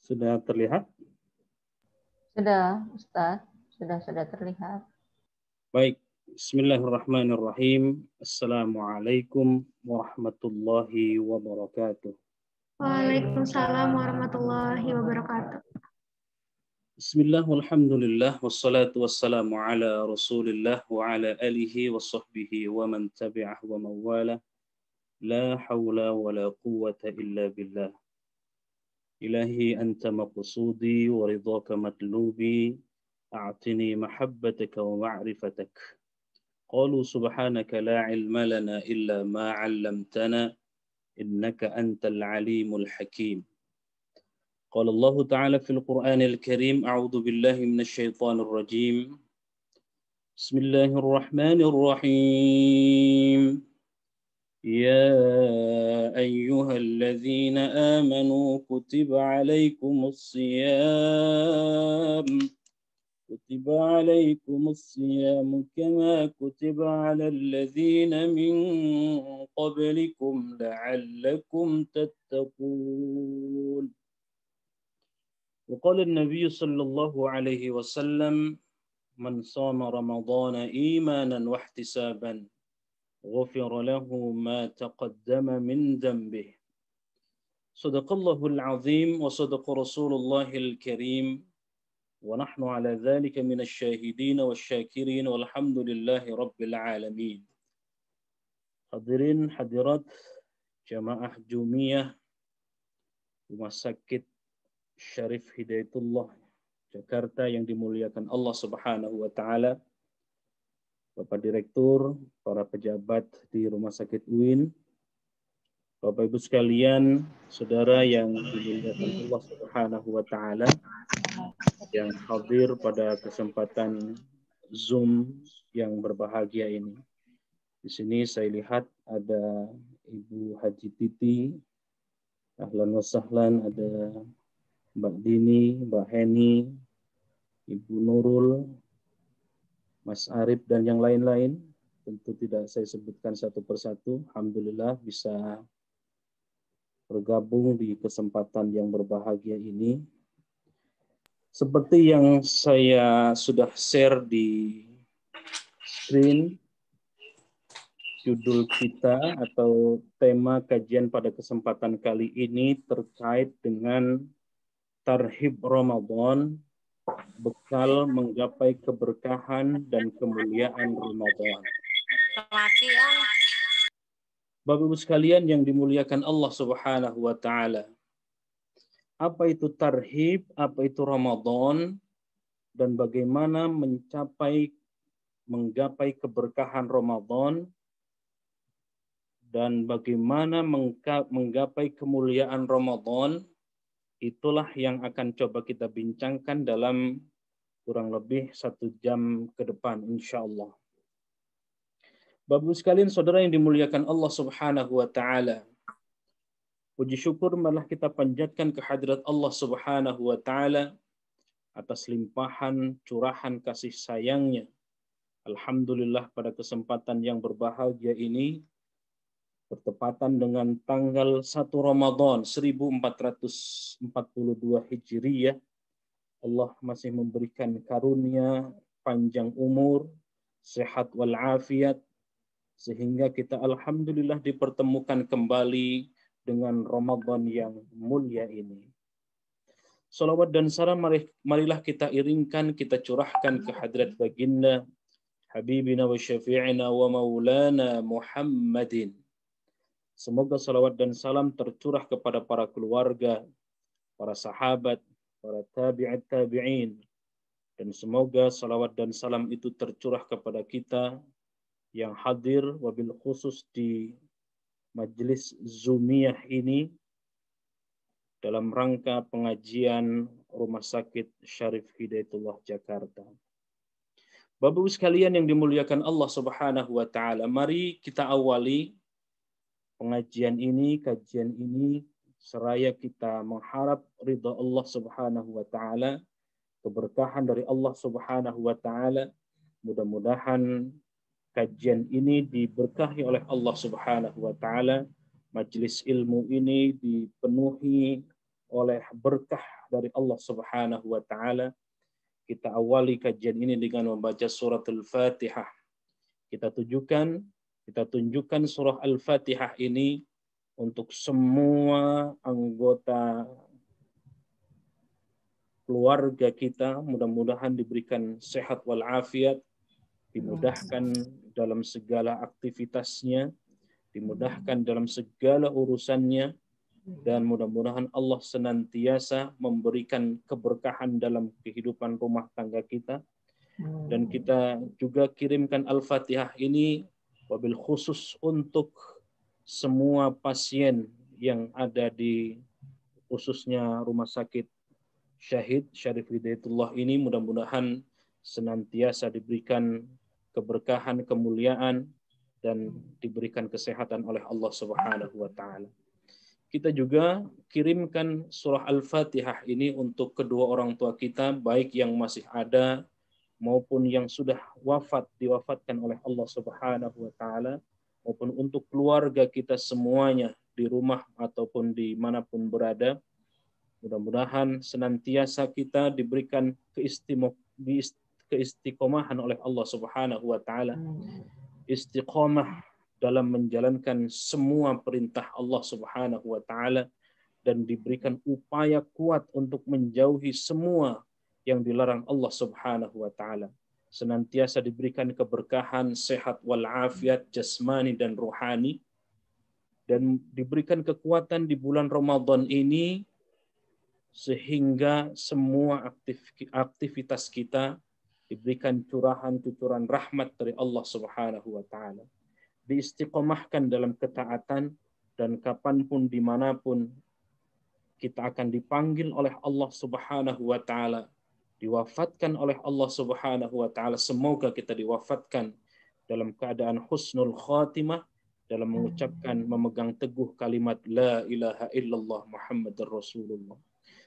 Sudah terlihat? Sudah, Ustaz. Sudah terlihat. Baik. Bismillahirrahmanirrahim. Assalamualaikum warahmatullahi wabarakatuh. Waalaikumsalam warahmatullahi wabarakatuh. Bismillah, walhamdulillah, wassalatu wassalamu ala rasulillah wa ala alihi wa sahbihi wa man tabi'ah wa mawala. La hawla wa la quwwata illa billah. Ilahi anta maqsudi wa ridhaka matlubi. A'tini mahabbataka wa ma'rifatak. Qalu subhanaka la ilma lana illa ma 'allamtana innaka antal alimul hakim. Qala Allah Ta'ala fil Qur'anil Karim, a'udzu billahi minasy syaithanir rajim. Bismillahirrahmanirrahim. يا أيها الذين آمنوا كتب عليكم الصيام كما كتب على الذين من قبلكم لعلكم تتقون. وقال النبي صلى الله عليه وسلم من صام رمضان إيمانا واحتسابا غفر له ما تقدم من ذنبه. صدق الله العظيم وصدق رسول الله الكريم ونحن على ذلك من الشاهدين والشاكرين والحمد لله رب العالمين. Hadirin hadirat jamaah Jumiyah Rumah Sakit Syarif Hidayatullah Jakarta yang dimuliakan Allah Subhanahu wa taala. Bapak Direktur, para pejabat di Rumah Sakit UIN, Bapak Ibu sekalian, saudara yang dimuliakan Allah Subhanahu wa taala yang hadir pada kesempatan Zoom yang berbahagia ini. Di sini saya lihat ada Ibu Haji Titi, ahlan wa sahlan, ada Mbak Dini, Mbak Heni, Ibu Nurul, Mas Arif dan yang lain-lain, tentu tidak saya sebutkan satu persatu. Alhamdulillah bisa bergabung di kesempatan yang berbahagia ini. Seperti yang saya sudah share di screen, judul kita atau tema kajian pada kesempatan kali ini terkait dengan Tarhib Ramadan, bekal menggapai keberkahan dan kemuliaan Ramadan. Bapak Ibu sekalian yang dimuliakan Allah Subhanahu wa taala. Apa itu tarhib, apa itu Ramadan, dan bagaimana menggapai keberkahan Ramadan, dan bagaimana menggapai kemuliaan Ramadan, itulah yang akan coba kita bincangkan dalam kurang lebih 1 jam ke depan, insya Allah. Bapak sekalian, saudara yang dimuliakan Allah Subhanahu wa taala, puji syukur malah kita panjatkan kehadirat Allah Subhanahu wa taala atas limpahan curahan kasih sayangnya. Alhamdulillah pada kesempatan yang berbahagia ini bertepatan dengan tanggal 1 Ramadan 1442 Hijriyah, Allah masih memberikan karunia panjang umur, sehat walafiat, sehingga kita alhamdulillah dipertemukan kembali dengan Ramadan yang mulia ini. Salawat dan salam marilah kita iringkan, kita curahkan ke hadirat baginda Habibina wa syafi'ina wa maulana Muhammadin. Semoga salawat dan salam tercurah kepada para keluarga, para sahabat, para tabi'in, dan semoga salawat dan salam itu tercurah kepada kita yang hadir wabil khusus di majelis Zoomiyah ini dalam rangka pengajian Rumah Sakit Syarif Hidayatullah Jakarta. Bapak Ibu sekalian yang dimuliakan Allah Subhanahu wa taala, mari kita awali pengajian ini, kajian ini, seraya kita mengharap ridha Allah Subhanahu wa taala, keberkahan dari Allah Subhanahu wa taala. Mudah-mudahan kajian ini diberkahi oleh Allah Subhanahu wa taala. Majelis ilmu ini dipenuhi oleh berkah dari Allah Subhanahu wa taala. Kita awali kajian ini dengan membaca surat Al-Fatihah. Kita tunjukkan surah Al-Fatihah ini untuk semua anggota keluarga kita, mudah-mudahan diberikan sehat walafiat, dimudahkan dalam segala aktivitasnya, dimudahkan dalam segala urusannya, dan mudah-mudahan Allah senantiasa memberikan keberkahan dalam kehidupan rumah tangga kita. Dan kita juga kirimkan Al-Fatihah ini wabil khusus untuk semua pasien yang ada di khususnya rumah sakit Syahid Syarif Hidayatullah ini, mudah-mudahan senantiasa diberikan keberkahan, kemuliaan, dan diberikan kesehatan oleh Allah Subhanahu wa taala. Kita juga kirimkan surah Al-Fatihah ini untuk kedua orang tua kita, baik yang masih ada maupun yang sudah diwafatkan oleh Allah Subhanahu wa taala, maupun untuk keluarga kita semuanya di rumah ataupun di manapun berada. Mudah-mudahan senantiasa kita diberikan keistiqomahan oleh Allah Subhanahu wa taala. Istiqomah dalam menjalankan semua perintah Allah Subhanahu wa taala dan diberikan upaya kuat untuk menjauhi semua yang dilarang Allah Subhanahu wa taala. Senantiasa diberikan keberkahan, sehat walafiat jasmani dan rohani, dan diberikan kekuatan di bulan Ramadan ini sehingga semua aktivitas kita diberikan curahan rahmat dari Allah Subhanahu wa taala. Diistiqomahkan dalam ketaatan, dan kapanpun dimanapun kita akan dipanggil oleh Allah Subhanahu wa taala, diwafatkan oleh Allah Subhanahu wa taala. Semoga kita diwafatkan dalam keadaan husnul khatimah, dalam mengucapkan, memegang teguh kalimat la ilaha illallah Muhammadur Rasulullah.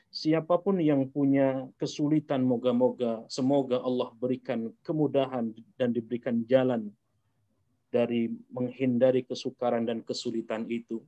Siapapun yang punya kesulitan, semoga Allah berikan kemudahan dan diberikan jalan dari menghindari kesukaran dan kesulitan itu,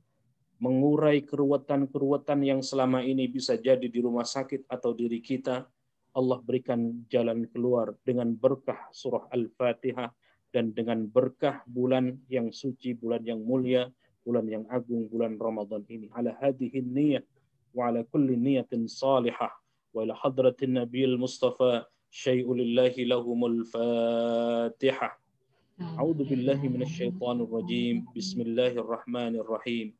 mengurai keruwetan-keruwetan yang selama ini bisa jadi di rumah sakit atau diri kita. Allah berikan jalan keluar dengan berkah surah Al-Fatihah dan dengan berkah bulan yang suci, bulan yang mulia, bulan yang agung, bulan Ramadan ini. Ala hadhihi niyyah wa ala kulli niyatin salihah wa ila hadratin nabiyil mustafa syai'u lillahi lahumul fatihah. A'udzu billahi minasyaitonir rajim. Bismillahirrahmanirrahim.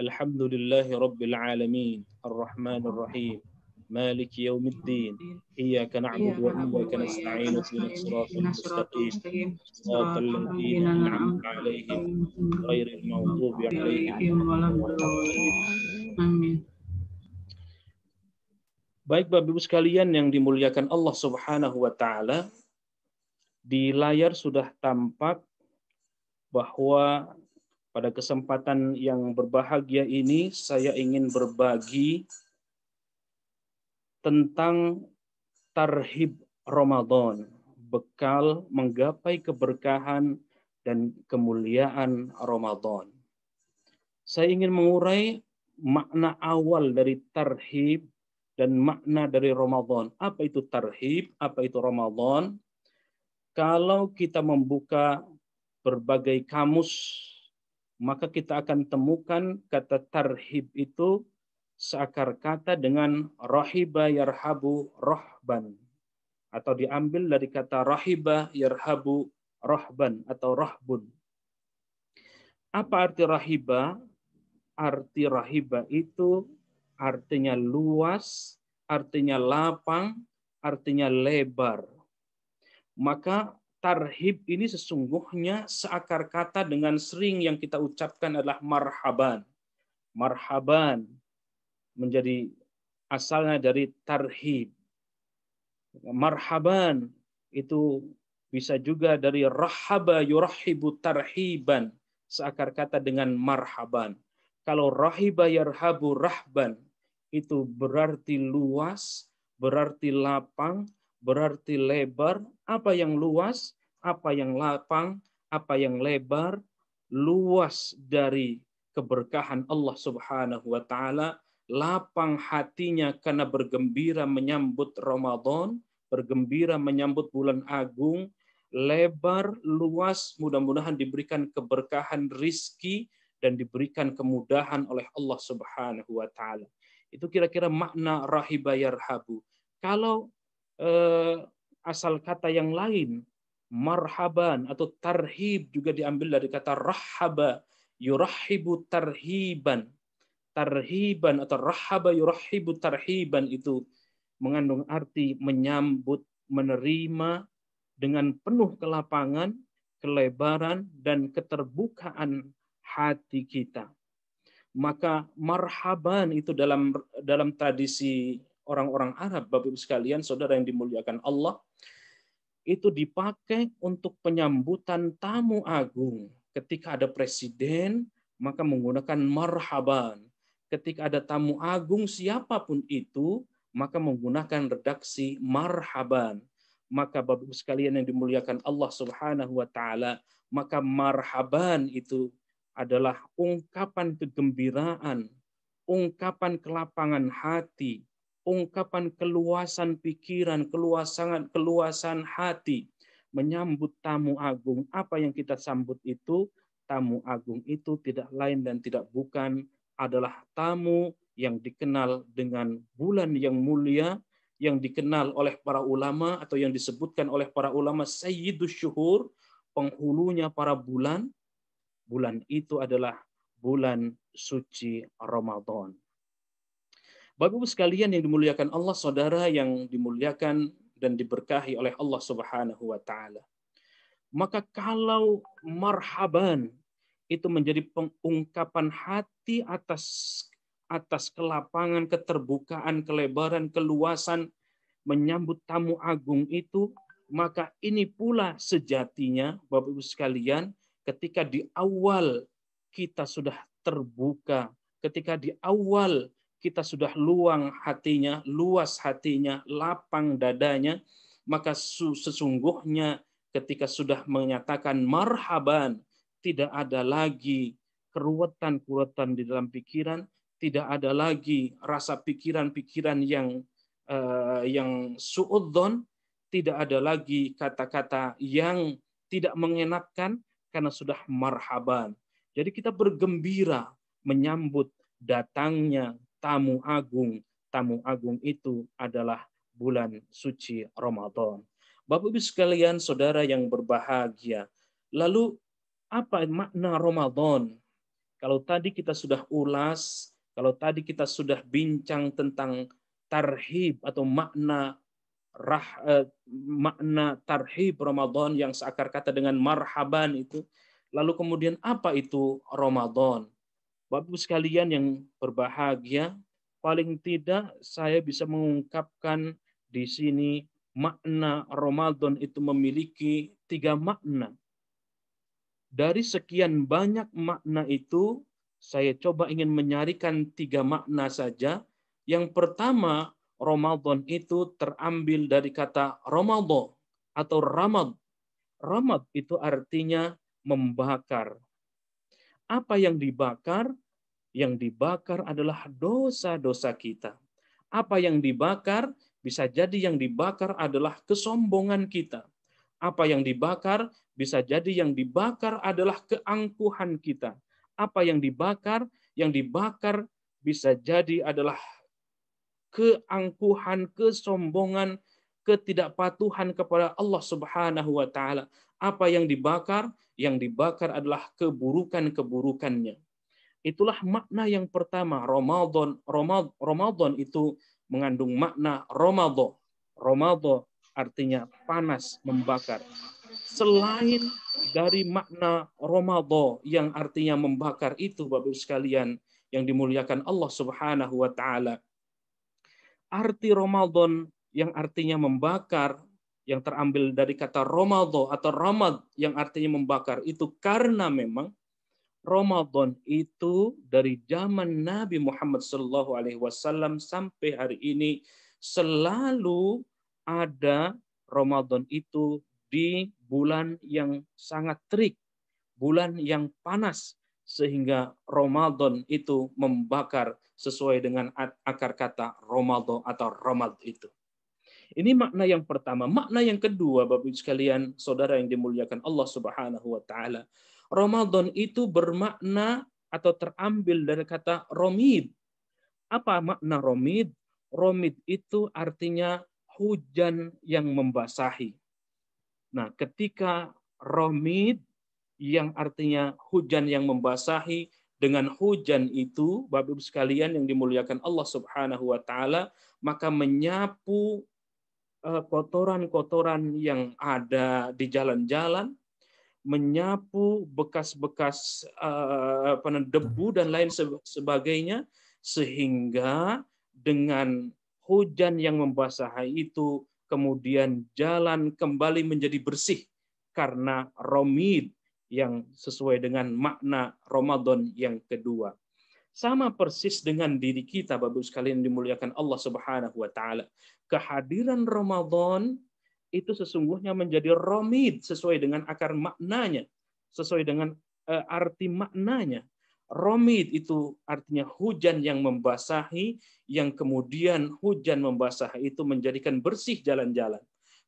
Alhamdulillahi rabbil alamin. Arrahmanir rahim. Maliki yaumiddin. Iyyaka na'budu wa iyyaka nasta'in. Ihdinas siratal mustaqim. Shiratal ladzina an'amta 'alaihim ghairil maghdubi 'alaihim waladdallin. Amin. Baik Bapak Ibu sekalian yang dimuliakan Allah Subhanahu wa taala, di layar sudah tampak bahwa pada kesempatan yang berbahagia ini saya ingin berbagi tentang tarhib Ramadan, bekal menggapai keberkahan dan kemuliaan Ramadan. Saya ingin mengurai makna awal dari tarhib dan makna dari Ramadan. Apa itu tarhib? Apa itu Ramadan? Kalau kita membuka berbagai kamus, maka kita akan temukan kata tarhib itu seakar kata dengan rahiba yarhabu rahban, atau diambil dari kata rahiba yarhabu rahban atau rahbun. Apa arti rahiba? Arti rahiba itu artinya luas, artinya lapang, artinya lebar. Maka tarhib ini sesungguhnya seakar kata dengan sering yang kita ucapkan adalah marhaban. Marhaban menjadi asalnya dari tarhib. Marhaban itu bisa juga dari rahaba yurahibu tarhiban, seakar kata dengan marhaban. Kalau rahiba yarhabu rahban itu berarti luas, berarti lapang, berarti lebar. Apa yang luas, apa yang lapang, apa yang lebar? Luas dari keberkahan Allah Subhanahu wa taala, lapang hatinya karena bergembira menyambut Ramadan, bergembira menyambut bulan agung, lebar, luas, mudah-mudahan diberikan keberkahan rizki dan diberikan kemudahan oleh Allah Subhanahu wa taala. Itu kira-kira makna rahiba yarhabu. Kalau asal kata yang lain, marhaban atau tarhib juga diambil dari kata rahaba, yurahibu tarhiban. Tarhiban atau rahaba yurahibu tarhiban itu mengandung arti menyambut, menerima dengan penuh kelapangan, kelebaran, dan keterbukaan hati kita. Maka marhaban itu dalam tradisi orang-orang Arab, Bapak Ibu sekalian, saudara yang dimuliakan Allah, itu dipakai untuk penyambutan tamu agung. Ketika ada presiden, maka menggunakan marhaban. Ketika ada tamu agung siapapun itu, maka menggunakan redaksi marhaban. Maka Bapak Ibu sekalian yang dimuliakan Allah Subhanahu wa taala, maka marhaban itu adalah ungkapan kegembiraan, ungkapan kelapangan hati, ungkapan keluasan pikiran, keluasan hati menyambut tamu agung. Apa yang kita sambut itu, tamu agung itu tidak lain dan tidak bukan adalah tamu yang dikenal dengan bulan yang mulia, yang dikenal oleh para ulama atau yang disebutkan oleh para ulama Sayyidus Syuhur, penghulunya para bulan. Bulan itu adalah bulan suci Ramadan. Bapak Ibu sekalian yang dimuliakan Allah, saudara yang dimuliakan dan diberkahi oleh Allah Subhanahu wa taala. Maka kalau marhaban itu menjadi pengungkapan hati atas kelapangan, keterbukaan, kelebaran, keluasan menyambut tamu agung itu, maka ini pula sejatinya Bapak Ibu sekalian, ketika di awal kita sudah terbuka, ketika di awal kita sudah luang hatinya, luas hatinya, lapang dadanya, maka sesungguhnya ketika sudah menyatakan marhaban, tidak ada lagi keruwetan-keruwetan di dalam pikiran, tidak ada lagi rasa pikiran-pikiran yang suudzon, tidak ada lagi kata-kata yang tidak mengenakkan karena sudah marhaban. Jadi kita bergembira menyambut datangnya tamu agung. Tamu agung itu adalah bulan suci Ramadan. Bapak Ibu sekalian, saudara yang berbahagia. Lalu apa makna Ramadan? Kalau tadi kita sudah ulas, kalau tadi kita sudah bincang tentang tarhib atau makna tarhib Ramadan yang seakar kata dengan marhaban itu. Lalu kemudian apa itu Ramadan? Bapak Ibu sekalian yang berbahagia, paling tidak saya bisa mengungkapkan di sini makna Ramadan itu memiliki 3 makna. Dari sekian banyak makna itu, saya coba ingin menyarikan 3 makna saja. Yang pertama, Ramadan itu terambil dari kata Ramadan atau ramad. Ramad itu artinya membakar. Apa yang dibakar? Yang dibakar adalah dosa-dosa kita. Apa yang dibakar? Bisa jadi yang dibakar adalah kesombongan kita. Apa yang dibakar? Bisa jadi yang dibakar adalah keangkuhan kita. Apa yang dibakar? Yang dibakar bisa jadi adalah keangkuhan, kesombongan, ketidakpatuhan kepada Allah Subhanahu wa taala. Apa yang dibakar? Yang dibakar adalah keburukan-keburukannya. Itulah makna yang pertama. Ramadan itu mengandung makna Ramadan. Ramadan artinya panas, membakar. Selain dari makna Ramadan yang artinya membakar itu, Bapak Ibu sekalian yang dimuliakan Allah Subhanahu wa taala, arti Ramadan yang artinya membakar, yang terambil dari kata Ramadan atau Ramad yang artinya membakar itu karena memang Ramadan itu dari zaman Nabi Muhammad SAW sampai hari ini selalu ada Ramadan itu di bulan yang sangat terik, bulan yang panas, sehingga Ramadan itu membakar sesuai dengan akar kata Ramadan atau Ramad itu. Ini makna yang pertama. Makna yang kedua, Bapak Ibu sekalian, saudara yang dimuliakan Allah Subhanahu wa taala. Ramadan itu bermakna atau terambil dari kata romid. Apa makna romid? Romid itu artinya hujan yang membasahi. Nah, ketika romid yang artinya hujan yang membasahi, dengan hujan itu, Bapak Ibu sekalian yang dimuliakan Allah Subhanahu wa taala, maka menyapu kotoran-kotoran yang ada di jalan-jalan, menyapu bekas-bekas debu dan lain sebagainya, sehingga dengan hujan yang membasahi itu kemudian jalan kembali menjadi bersih karena romid yang sesuai dengan makna Ramadan yang kedua. Sama persis dengan diri kita, Bapak Ibu sekalian dimuliakan Allah Subhanahu wa taala. Kehadiran Ramadan itu sesungguhnya menjadi romid sesuai dengan akar maknanya, sesuai dengan arti maknanya. Romid itu artinya hujan yang membasahi, yang kemudian hujan membasahi itu menjadikan bersih jalan-jalan.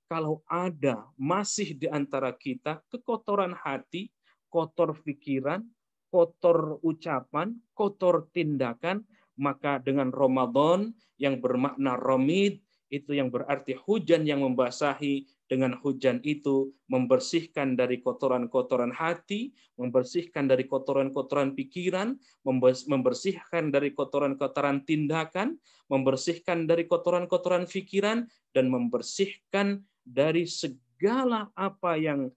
Kalau ada masih di antara kita kekotoran hati, kotor pikiran, kotor ucapan, kotor tindakan, maka dengan Ramadan yang bermakna romid, itu yang berarti hujan yang membasahi, dengan hujan itu membersihkan dari kotoran-kotoran hati, membersihkan dari kotoran-kotoran pikiran, membersihkan dari kotoran-kotoran tindakan, membersihkan dari kotoran-kotoran pikiran, dan membersihkan dari segala apa yang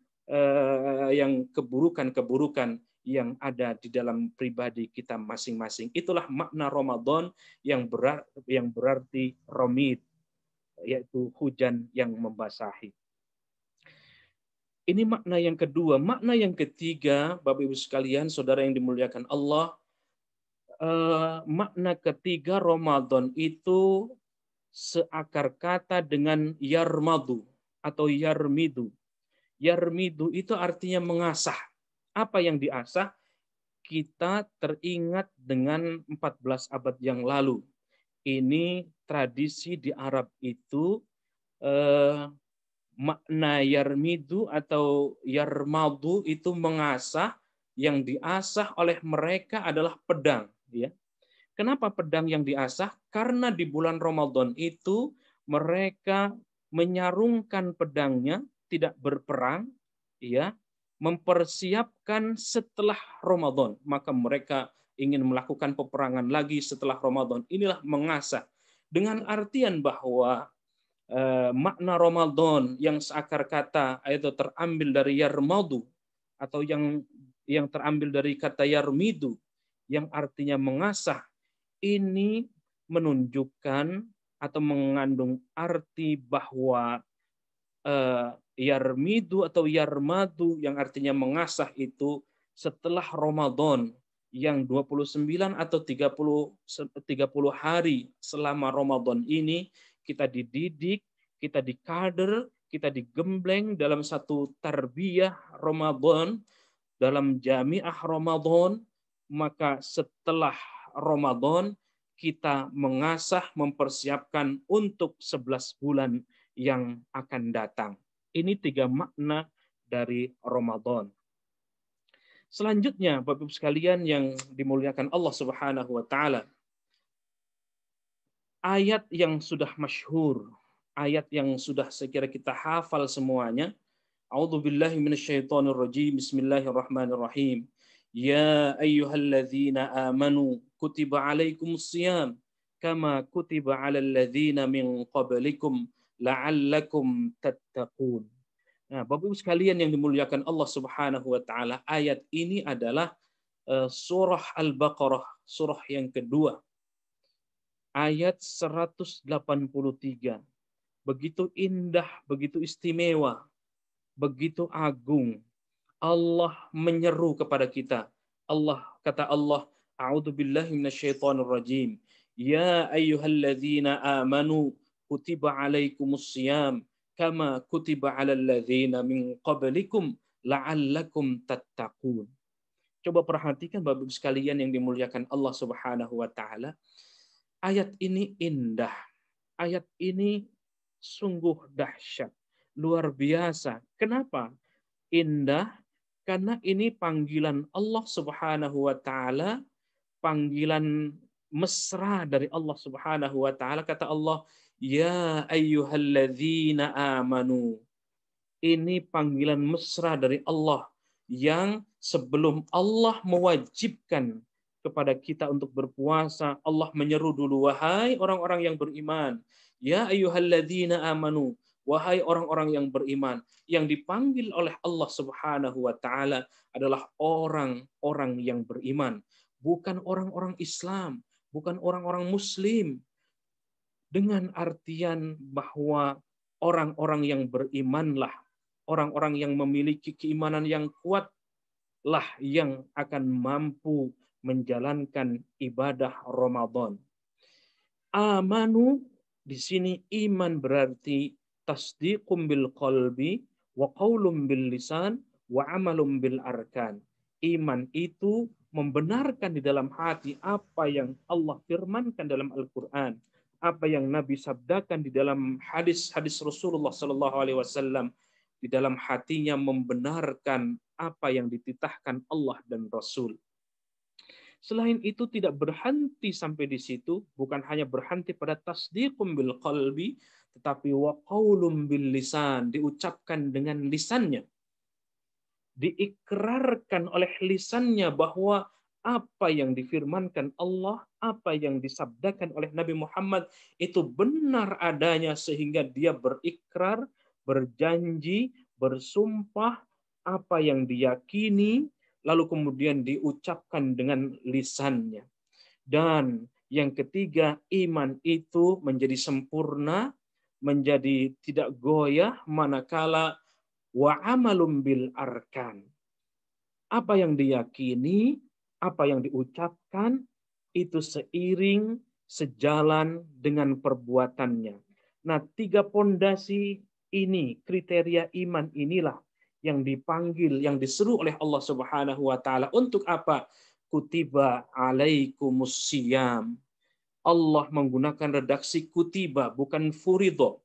keburukan-keburukan yang ada di dalam pribadi kita masing-masing. Itulah makna Ramadan yang berarti romid, yaitu hujan yang membasahi. Ini makna yang kedua. Makna yang ketiga, Bapak Ibu sekalian, saudara yang dimuliakan Allah, makna ketiga Ramadan itu seakar kata dengan yarmadu atau yarmidu. Yarmidu itu artinya mengasah. Apa yang diasah? Kita teringat dengan 14 abad yang lalu. Ini tradisi di Arab itu makna yarmidu atau yarmadu itu mengasah, yang diasah oleh mereka adalah pedang. Ya. Kenapa pedang yang diasah? Karena di bulan Ramadan itu mereka menyarungkan pedangnya, tidak berperang, ya, mempersiapkan setelah Ramadan. Maka mereka ingin melakukan peperangan lagi setelah Ramadan. Inilah mengasah. Dengan artian bahwa makna Ramadan yang seakar kata itu terambil dari yarmadu atau yang terambil dari kata yarmidu yang artinya mengasah, ini menunjukkan atau mengandung arti bahwa yarmidu atau yarmadu yang artinya mengasah itu setelah Ramadan yang 29 atau 30 hari selama Ramadan ini kita dididik, kita dikader, kita digembleng dalam satu tarbiyah Ramadan, dalam jamiah Ramadan, maka setelah Ramadan kita mengasah, mempersiapkan untuk 11 bulan yang akan datang. Ini 3 makna dari Ramadan. Selanjutnya, Bapak Ibu sekalian yang dimuliakan Allah Subhanahu wa taala, ayat yang sudah masyhur, ayat yang sudah sekira kita hafal semuanya. A'udzubillahi minasyaitonirrajim. Bismillahirrahmanirrahim. Ya ayyuhalladzina amanu kutiba alaikumusiyam kama kutiba alal ladzina min qablikum la'allakum tattaqun. Nah, Bapak Ibu sekalian yang dimuliakan Allah Subhanahu wa taala, ayat ini adalah surah Al-Baqarah, surah yang kedua. Ayat 183. Begitu indah, begitu istimewa, begitu agung. Allah menyeru kepada kita. Kata Allah, A'udzubillahi minasyaitonirrajim. Ya ayyuhalladzina amanu kutiba alaikumusiyam kama kutiba alal ladzina min qablikum la'allakum tattaqun. Coba perhatikan Bapak Ibu sekalian yang dimuliakan Allah Subhanahu wa taala. Ayat ini indah. Ayat ini sungguh dahsyat, luar biasa. Kenapa? Indah karena ini panggilan Allah Subhanahu wa taala, panggilan mesra dari Allah Subhanahu wa taala. Kata Allah, "Ya ayyuhalladzina amanu." Ini panggilan mesra dari Allah yang sebelum Allah mewajibkan kepada kita untuk berpuasa, Allah menyeru dulu, wahai orang-orang yang beriman, ya ayyuhalladzina amanu, wahai orang-orang yang beriman. Yang dipanggil oleh Allah Subhanahu wa taala adalah orang-orang yang beriman, bukan orang-orang Islam, bukan orang-orang Muslim. Dengan artian bahwa orang-orang yang berimanlah, orang-orang yang memiliki keimanan yang kuatlah yang akan mampu menjalankan ibadah Ramadan. Amanu di sini iman berarti tasdiqum bil qalbi wa qaulum bil lisan wa amalum bil arkan. Iman itu membenarkan di dalam hati apa yang Allah firmankan dalam Al-Qur'an, apa yang Nabi sabdakan di dalam hadis-hadis Rasulullah sallallahu alaihi wasallam. Di dalam hatinya membenarkan apa yang dititahkan Allah dan Rasul. Selain itu tidak berhenti sampai di situ, bukan hanya berhenti pada tasdiqum bil qalbi, tetapi wa qaulum bil lisan, diucapkan dengan lisannya. Diikrarkan oleh lisannya bahwa apa yang difirmankan Allah, apa yang disabdakan oleh Nabi Muhammad itu benar adanya sehingga dia berikrar, berjanji, bersumpah apa yang diyakini, lalu kemudian diucapkan dengan lisannya. Dan yang ketiga, iman itu menjadi sempurna, menjadi tidak goyah manakala wa amalum bil arkan. Apa yang diyakini, apa yang diucapkan, itu seiring, sejalan dengan perbuatannya. Nah, 3 pondasi ini, kriteria iman inilah yang dipanggil, yang diseru oleh Allah Subhanahu wa taala. Untuk apa? Kutiba alaikumus siyam. Allah menggunakan redaksi kutiba, bukan furido,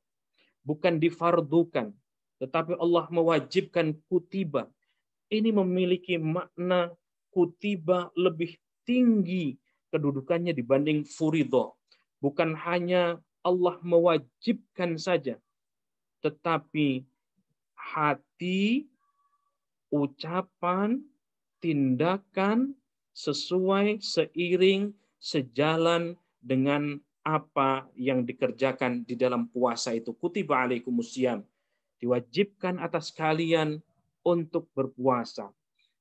bukan difardukan, tetapi Allah mewajibkan kutiba. Ini memiliki makna kutiba lebih tinggi kedudukannya dibanding furido. Bukan hanya Allah mewajibkan saja, tetapi hati, ucapan, tindakan sesuai, seiring, sejalan dengan apa yang dikerjakan di dalam puasa itu. Kutiba alaikumusiyam. Diwajibkan atas kalian untuk berpuasa.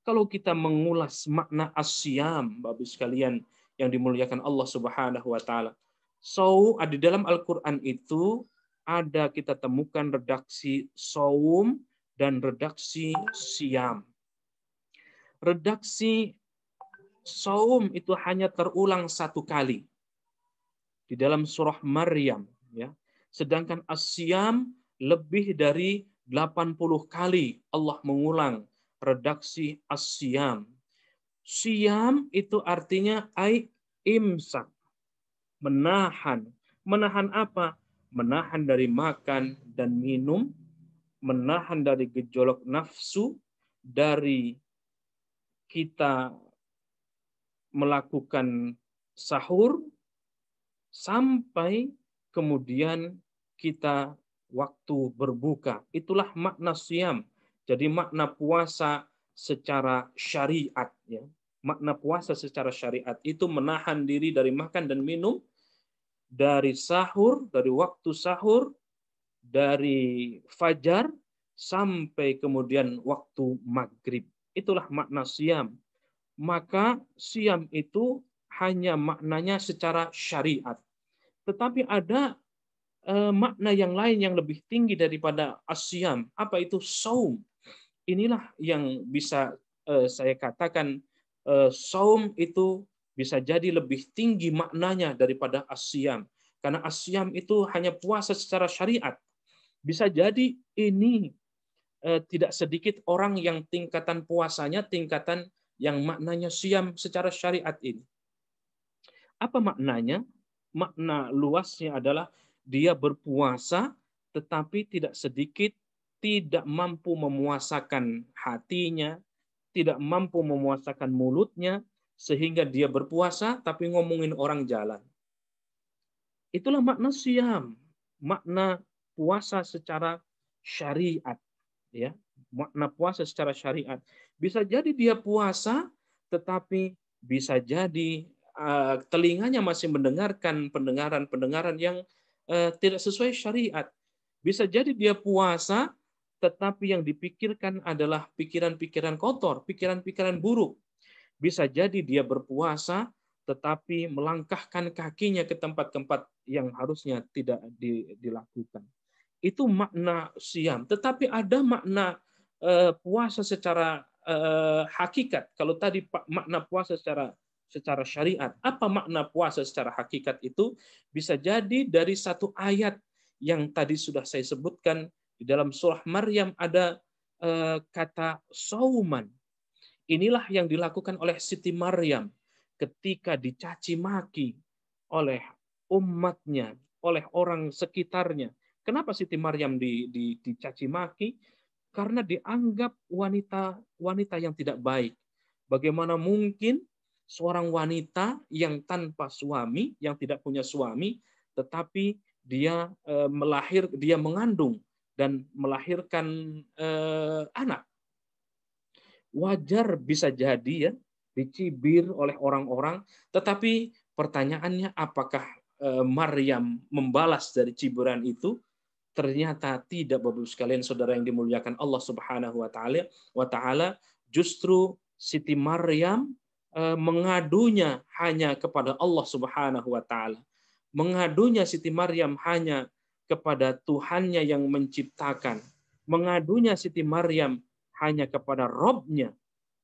Kalau kita mengulas makna asyam, Bapak sekalian yang dimuliakan Allah Subhanahu wa taala. Di dalam Al-Qur'an itu ada kita temukan redaksi saum dan redaksi siam. Redaksi saum itu hanya terulang 1 kali di dalam surah Maryam, ya. Sedangkan asyam lebih dari 80 kali Allah mengulang redaksi asyam. Siam itu artinya imsak, menahan. Menahan apa? Menahan dari makan dan minum, menahan dari gejolak nafsu, dari kita melakukan sahur, sampai kemudian kita waktu berbuka. Itulah makna siam. Jadi makna puasa secara syariat, ya. Makna puasa secara syariat itu menahan diri dari makan dan minum, dari sahur, dari waktu sahur, dari fajar sampai kemudian waktu maghrib. Itulah makna siam. Maka siam itu hanya maknanya secara syariat. Tetapi ada makna yang lain yang lebih tinggi daripada asyam. Apa itu? Saum. Inilah yang bisa saya katakan saum itu bisa jadi lebih tinggi maknanya daripada asyam. Karena asyam itu hanya puasa secara syariat. Bisa jadi ini tidak sedikit orang yang tingkatan puasanya tingkatan yang maknanya siam secara syariat ini. Apa maknanya? Makna luasnya adalah dia berpuasa tetapi tidak sedikit tidak mampu memuasakan hatinya, tidak mampu memuasakan mulutnya, sehingga dia berpuasa tapi ngomongin orang jalan. Itulah makna siam, makna puasa secara syariat. Ya, makna puasa secara syariat. Bisa jadi dia puasa, tetapi bisa jadi telinganya masih mendengarkan pendengaran yang tidak sesuai syariat. Bisa jadi dia puasa, tetapi yang dipikirkan adalah pikiran-pikiran kotor, pikiran-pikiran buruk. Bisa jadi dia berpuasa, tetapi melangkahkan kakinya ke tempat-tempat yang harusnya tidak dilakukan. Itu makna siam. Tetapi ada makna puasa secara hakikat. Kalau tadi makna puasa secara syariat, apa makna puasa secara hakikat itu? Bisa jadi dari satu ayat yang tadi sudah saya sebutkan di dalam surah Maryam ada kata sauman. Inilah yang dilakukan oleh Siti Maryam ketika dicaci maki oleh umatnya, oleh orang sekitarnya. Kenapa Siti Maryam dicaci maki? Karena dianggap wanita yang tidak baik. Bagaimana mungkin seorang wanita yang tanpa suami, yang tidak punya suami, tetapi dia mengandung dan melahirkan anak. Wajar bisa jadi ya dicibir oleh orang-orang, tetapi pertanyaannya apakah Maryam membalas dari cibiran itu? Ternyata tidak, Bapak sekalian, saudara yang dimuliakan Allah Subhanahu wa taala, justru Siti Maryam mengadunya hanya kepada Allah Subhanahu wa taala. Mengadunya Siti Maryam hanya kepada Tuhannya yang menciptakan. Mengadunya Siti Maryam hanya kepada Robnya.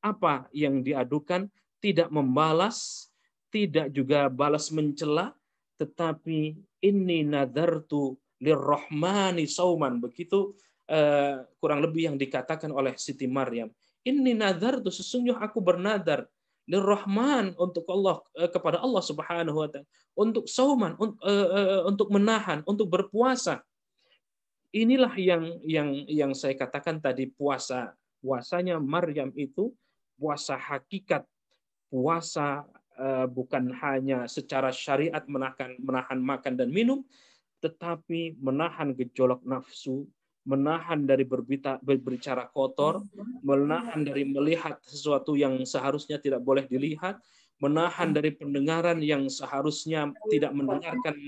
Apa yang diadukan? Tidak membalas, tidak juga balas mencela, tetapi inni nadartu lirrahmani sauman. Begitu kurang lebih yang dikatakan oleh Siti Maryam. Inni nadartu, sesungguhnya aku bernadar lirrahman, untuk Allah, kepada Allah Subhanahu wa taala, untuk sauman, untuk menahan, untuk berpuasa. Inilah yang saya katakan tadi, puasanya Maryam itu puasa hakikat, puasa bukan hanya secara syariat menahan makan dan minum, tetapi menahan gejolak nafsu, menahan dari berbicara kotor, menahan dari melihat sesuatu yang seharusnya tidak boleh dilihat, menahan dari pendengaran yang seharusnya tidak mendengarkan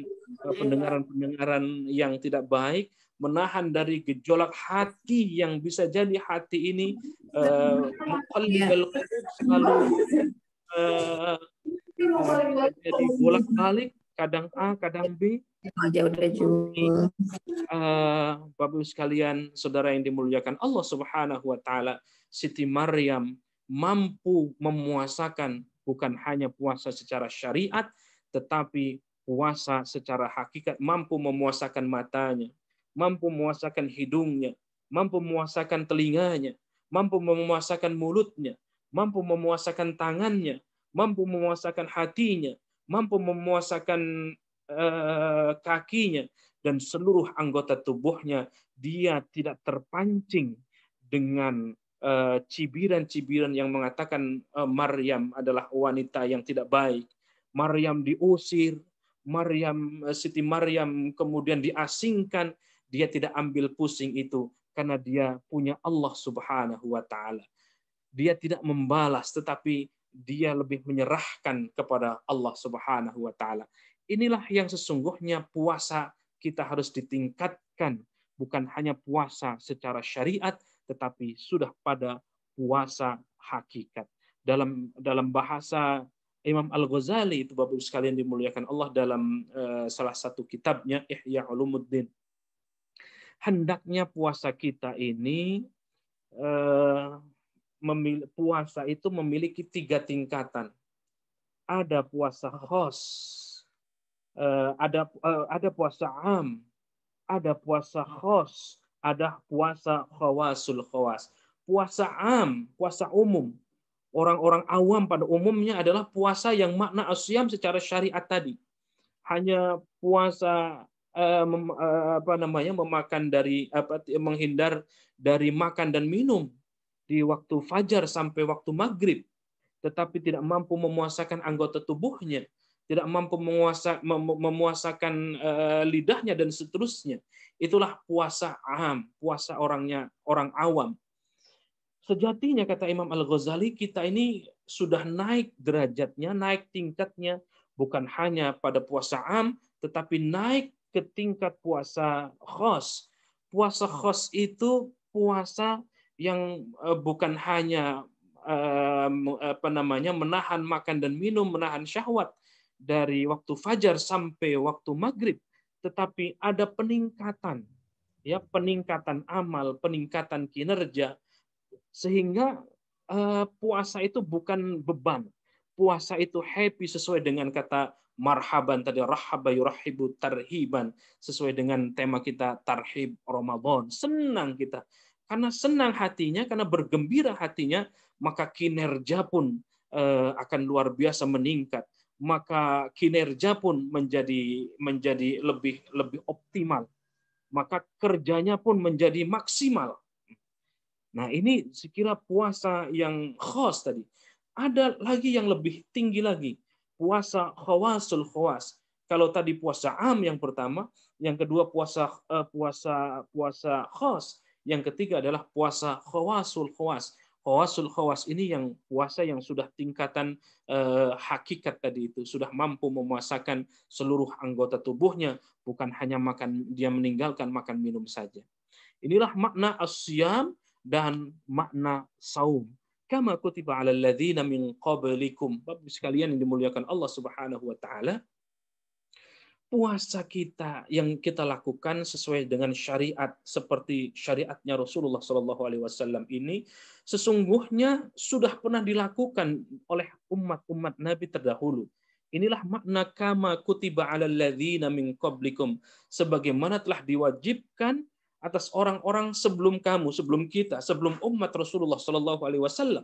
pendengaran-pendengaran yang tidak baik, menahan dari gejolak hati yang bisa jadi hati ini muqallibal qulub, selalu jadi bolak-balik, kadang A, kadang B. Bapak sekalian, saudara yang dimuliakan Allah Subhanahu wa taala, Siti Maryam mampu memuasakan bukan hanya puasa secara syariat, tetapi puasa secara hakikat, mampu memuasakan matanya, mampu memuasakan hidungnya, mampu memuasakan telinganya, mampu memuasakan mulutnya, mampu memuasakan tangannya, mampu memuasakan hatinya, mampu memuasakan kakinya, dan seluruh anggota tubuhnya. Dia tidak terpancing dengan cibiran-cibiran yang mengatakan Maryam adalah wanita yang tidak baik. Maryam diusir, Siti Maryam kemudian diasingkan. Dia tidak ambil pusing itu karena dia punya Allah Subhanahu wa taala. Dia tidak membalas, tetapi dia lebih menyerahkan kepada Allah Subhanahu wa taala. Inilah yang sesungguhnya puasa kita harus ditingkatkan, bukan hanya puasa secara syariat, tetapi sudah pada puasa hakikat. Dalam bahasa Imam Al-Ghazali itu, Bapak sekalian dimuliakan Allah, dalam salah satu kitabnya Ihya Ulumuddin, hendaknya puasa kita ini puasa itu memiliki 3 tingkatan. Ada puasa khos, ada puasa am, ada puasa khos, ada puasa khawasul khawas. Puasa am, puasa umum. orang-orang awam pada umumnya adalah puasa yang makna asyam secara syariat tadi. Hanya puasa memakan dari menghindar dari makan dan minum di waktu fajar sampai waktu maghrib, tetapi tidak mampu memuasakan anggota tubuhnya, tidak mampu memuasakan lidahnya dan seterusnya. Itulah puasa am, puasa orang awam. Sejatinya kata Imam Al-Ghazali, kita ini sudah naik derajatnya, naik tingkatnya, bukan hanya pada puasa am, tetapi naik ke tingkat puasa khos. Puasa khos itu puasa yang bukan hanya menahan makan dan minum, menahan syahwat dari waktu fajar sampai waktu maghrib, tetapi ada peningkatan, ya, peningkatan amal, peningkatan kinerja, sehingga puasa itu bukan beban. Puasa itu happy sesuai dengan kata marhaban tadi, rahaba yurahibu tarhiban, sesuai dengan tema kita tarhib Ramadan. Senang kita. Karena senang hatinya, karena bergembira hatinya, maka kinerja pun akan luar biasa meningkat. Maka kinerja pun menjadi lebih optimal. Maka kerjanya pun menjadi maksimal. Nah, ini sekira puasa yang khas tadi. Ada lagi yang lebih tinggi lagi, puasa khawasul khawas. Kalau tadi puasa am yang pertama, yang kedua puasa khas, yang ketiga adalah puasa khawasul khawas. Khawasul khawas ini yang puasa yang sudah tingkatan hakikat tadi itu, sudah mampu memuasakan seluruh anggota tubuhnya, bukan hanya dia meninggalkan makan minum saja. Inilah makna asyam dan makna saum. Kama kutiba 'alal ladzina min qablikum. Bapak sekalian yang dimuliakan Allah Subhanahu wa taala, puasa kita yang kita lakukan sesuai dengan syariat seperti syariatnya Rasulullah Shallallahu alaihi wasallam ini sesungguhnya sudah pernah dilakukan oleh umat-umat Nabi terdahulu. Inilah makna kama kutiba 'alal ladzina min qablikum, sebagaimana telah diwajibkan atas orang-orang sebelum kamu, sebelum kita, sebelum umat Rasulullah Shallallahu alaihi wasallam.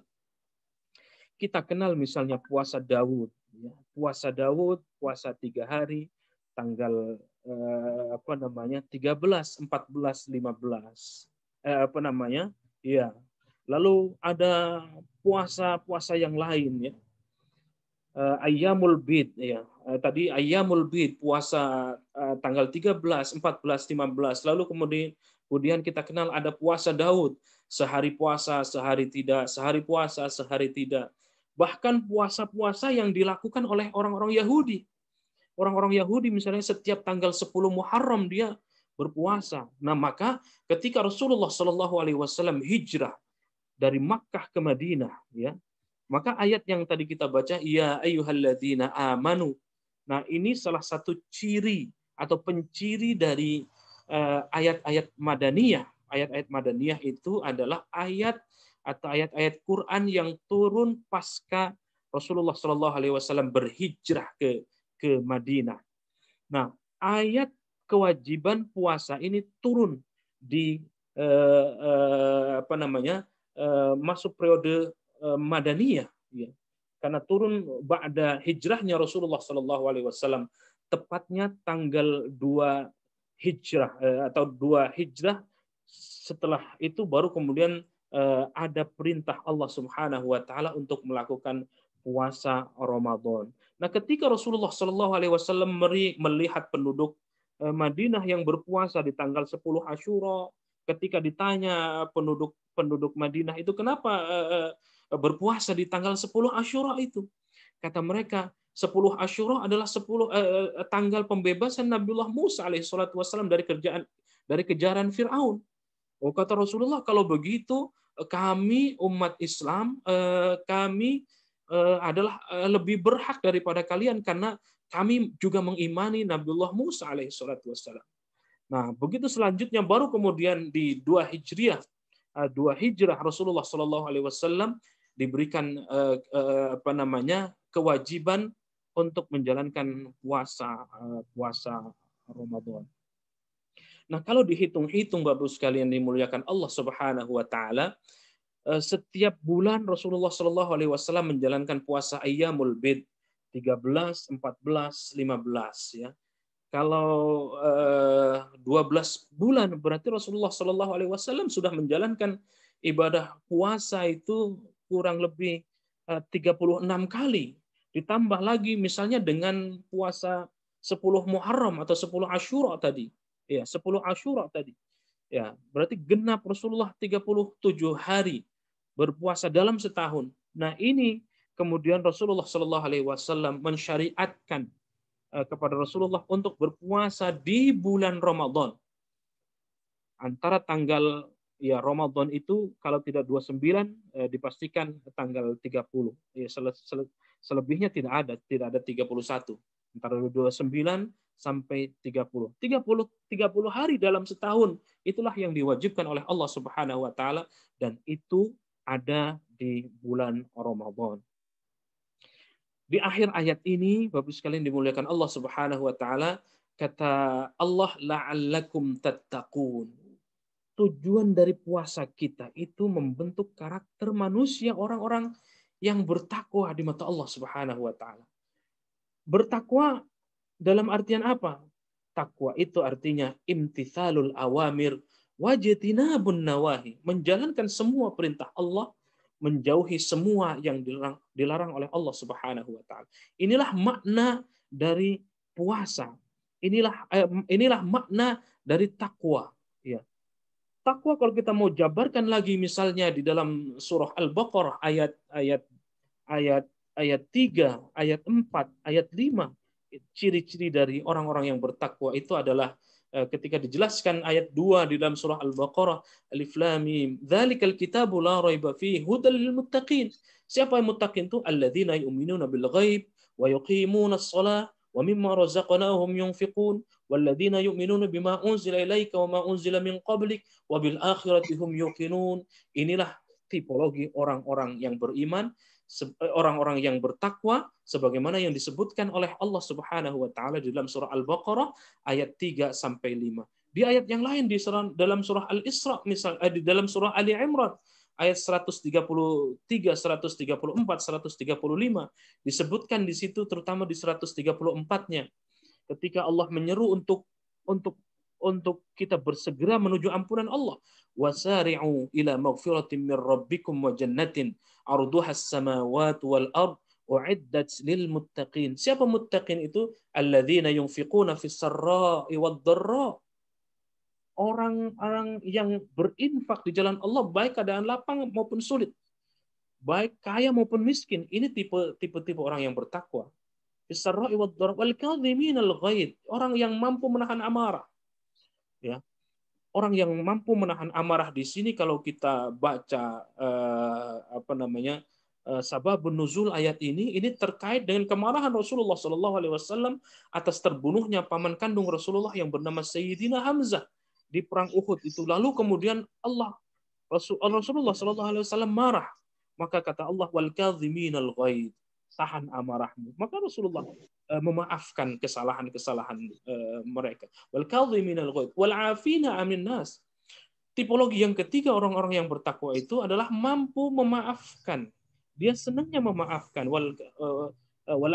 Kita kenal misalnya puasa Daud, puasa Daud, puasa 3 hari, tanggal 13, 14, 15. Ya. Lalu ada puasa yang lain, ya. Ayyamul Bid, ya. Tadi Ayyamul Bid, puasa tanggal 13, 14, 15. Lalu kemudian kita kenal ada puasa Daud, sehari puasa, sehari tidak, sehari puasa, sehari tidak. Bahkan puasa-puasa yang dilakukan oleh orang-orang Yahudi. Orang-orang Yahudi misalnya setiap tanggal 10 Muharram dia berpuasa. Nah, maka ketika Rasulullah Shallallahu alaihi wasallam hijrah dari Makkah ke Madinah, ya, maka ayat yang tadi kita baca, ya ayyuhalladzina amanu. Nah, ini salah satu ciri atau penciri dari ayat-ayat Madaniyah. Ayat-ayat Madaniyah itu adalah ayat atau ayat-ayat Quran yang turun pasca Rasulullah Shallallahu alaihi wasallam berhijrah ke Madinah. Nah, ayat kewajiban puasa ini turun di masuk periode Madaniyah, ya. Karena turun ba'da hijrahnya Rasulullah Shallallahu alaihi wasallam, tepatnya tanggal 2 hijrah atau 2 hijrah. Setelah itu baru kemudian ada perintah Allah Subhanahu wa taala untuk melakukan puasa Ramadan. Nah, ketika Rasulullah Shallallahu alaihi wasallam melihat penduduk Madinah yang berpuasa di tanggal 10 Asyura, ketika ditanya penduduk Madinah itu kenapa berpuasa di tanggal 10 Asyura itu, kata mereka 10 Asyura adalah 10 tanggal pembebasan Nabiullah Musa alaihissalatu wassalam dari kejaran Firaun. Oh, kata Rasulullah, kalau begitu kami umat Islam kami adalah lebih berhak daripada kalian karena kami juga mengimani Nabiullah Musa alaihissalatu wassalam. Nah, begitu selanjutnya baru kemudian di 2 hijrah Rasulullah Shallallahu alaihi wasallam diberikan kewajiban untuk menjalankan puasa Ramadan. Nah, kalau dihitung-hitung Bapak sekalian dimuliakan Allah Subhanahu wa taala, setiap bulan Rasulullah Shallallahu Alaihi Wasallam menjalankan puasa Ayyamul Bid 13, 14, 15 ya. Kalau 12 bulan berarti Rasulullah Shallallahu Alaihi Wasallam sudah menjalankan ibadah puasa itu kurang lebih 36 kali. Ditambah lagi misalnya dengan puasa 10 Muharram atau 10 Asyura tadi. Ya, 10 Asyura tadi. Ya, berarti genap Rasulullah 37 hari berpuasa dalam setahun. Nah, ini kemudian Rasulullah Shallallahu Alaihi Wasallam mensyariatkan kepada Rasulullah untuk berpuasa di bulan Ramadan. Antara tanggal ya Ramadan itu kalau tidak 29 dipastikan tanggal 30. Ya, selebihnya tidak ada 31. Antara 29 sampai 30. 30 hari dalam setahun itulah yang diwajibkan oleh Allah Subhanahu wa taala dan itu ada di bulan Ramadan. Di akhir ayat ini, Bapak sekalian dimuliakan Allah Subhanahu wa taala, kata Allah la'allakum tattaqun. Tujuan dari puasa kita itu membentuk karakter manusia orang-orang yang bertakwa di mata Allah Subhanahu wa taala. Bertakwa dalam artian apa? Takwa itu artinya imtithalul awamir wajtinabun nawahi, menjalankan semua perintah Allah, menjauhi semua yang dilarang oleh Allah Subhanahu wa taala. Inilah makna dari puasa. Inilah makna dari takwa, ya. Takwa kalau kita mau jabarkan lagi misalnya di dalam surah Al-Baqarah ayat 3, ayat 4, ayat 5, ciri-ciri dari orang-orang yang bertakwa itu adalah ketika dijelaskan ayat 2 di dalam surah Al-Baqarah, Alif Lam Mim, dzalikal kitabu la raiba fihi hudal lil muttaqin. Siapa yang muttaqin itu? Alladzina yu'minuna bil ghaib wa yuqimuna shalah wa mimma razaqnahum yunfiqun walladzina yu'minuna bima unzila ilaika wa ma unzila min qablik wa bil akhirati hum yuqinun. Inilah tipologi orang-orang yang beriman, orang-orang yang bertakwa sebagaimana yang disebutkan oleh Allah Subhanahu wa taala di dalam surah Al-Baqarah ayat 3 sampai 5. Di ayat yang lain dalam surah Al-Isra di dalam surah Ali Imran ayat 133, 134, 135 disebutkan di situ terutama di 134-nya ketika Allah menyeru untuk kita bersegera menuju ampunan Allah. Wasari'u ila maghfiratin min rabbikum wa jannatin 'arduha as-samawati wal ard u'iddat lil muttaqin. Siapa muttaqin itu? Alladzina yunfiquna fis sarra'i wad dharra. Orang-orang yang berinfak di jalan Allah baik keadaan lapang maupun sulit. Baik kaya maupun miskin. Ini tipe orang yang bertakwa. Fis sarra'i wad dharra wal kadhiminal ghaidh. Orang yang mampu menahan amarah. Ya. Orang yang mampu menahan amarah di sini kalau kita baca sababun nuzul ayat ini terkait dengan kemarahan Rasulullah Shallallahu Alaihi Wasallam atas terbunuhnya paman kandung Rasulullah yang bernama Sayyidina Hamzah di perang Uhud itu. Lalu kemudian Rasulullah Shallallahu Alaihi Wasallam marah, maka kata Allah wal kadhiminal ghaidh, tahan amarahmu. Maka Rasulullah memaafkan kesalahan-kesalahan mereka. Wal kadhiminal ghaidh wal 'afina 'anil nas. Tipologi yang ketiga orang-orang yang bertakwa itu adalah mampu memaafkan. Dia senangnya memaafkan. Wal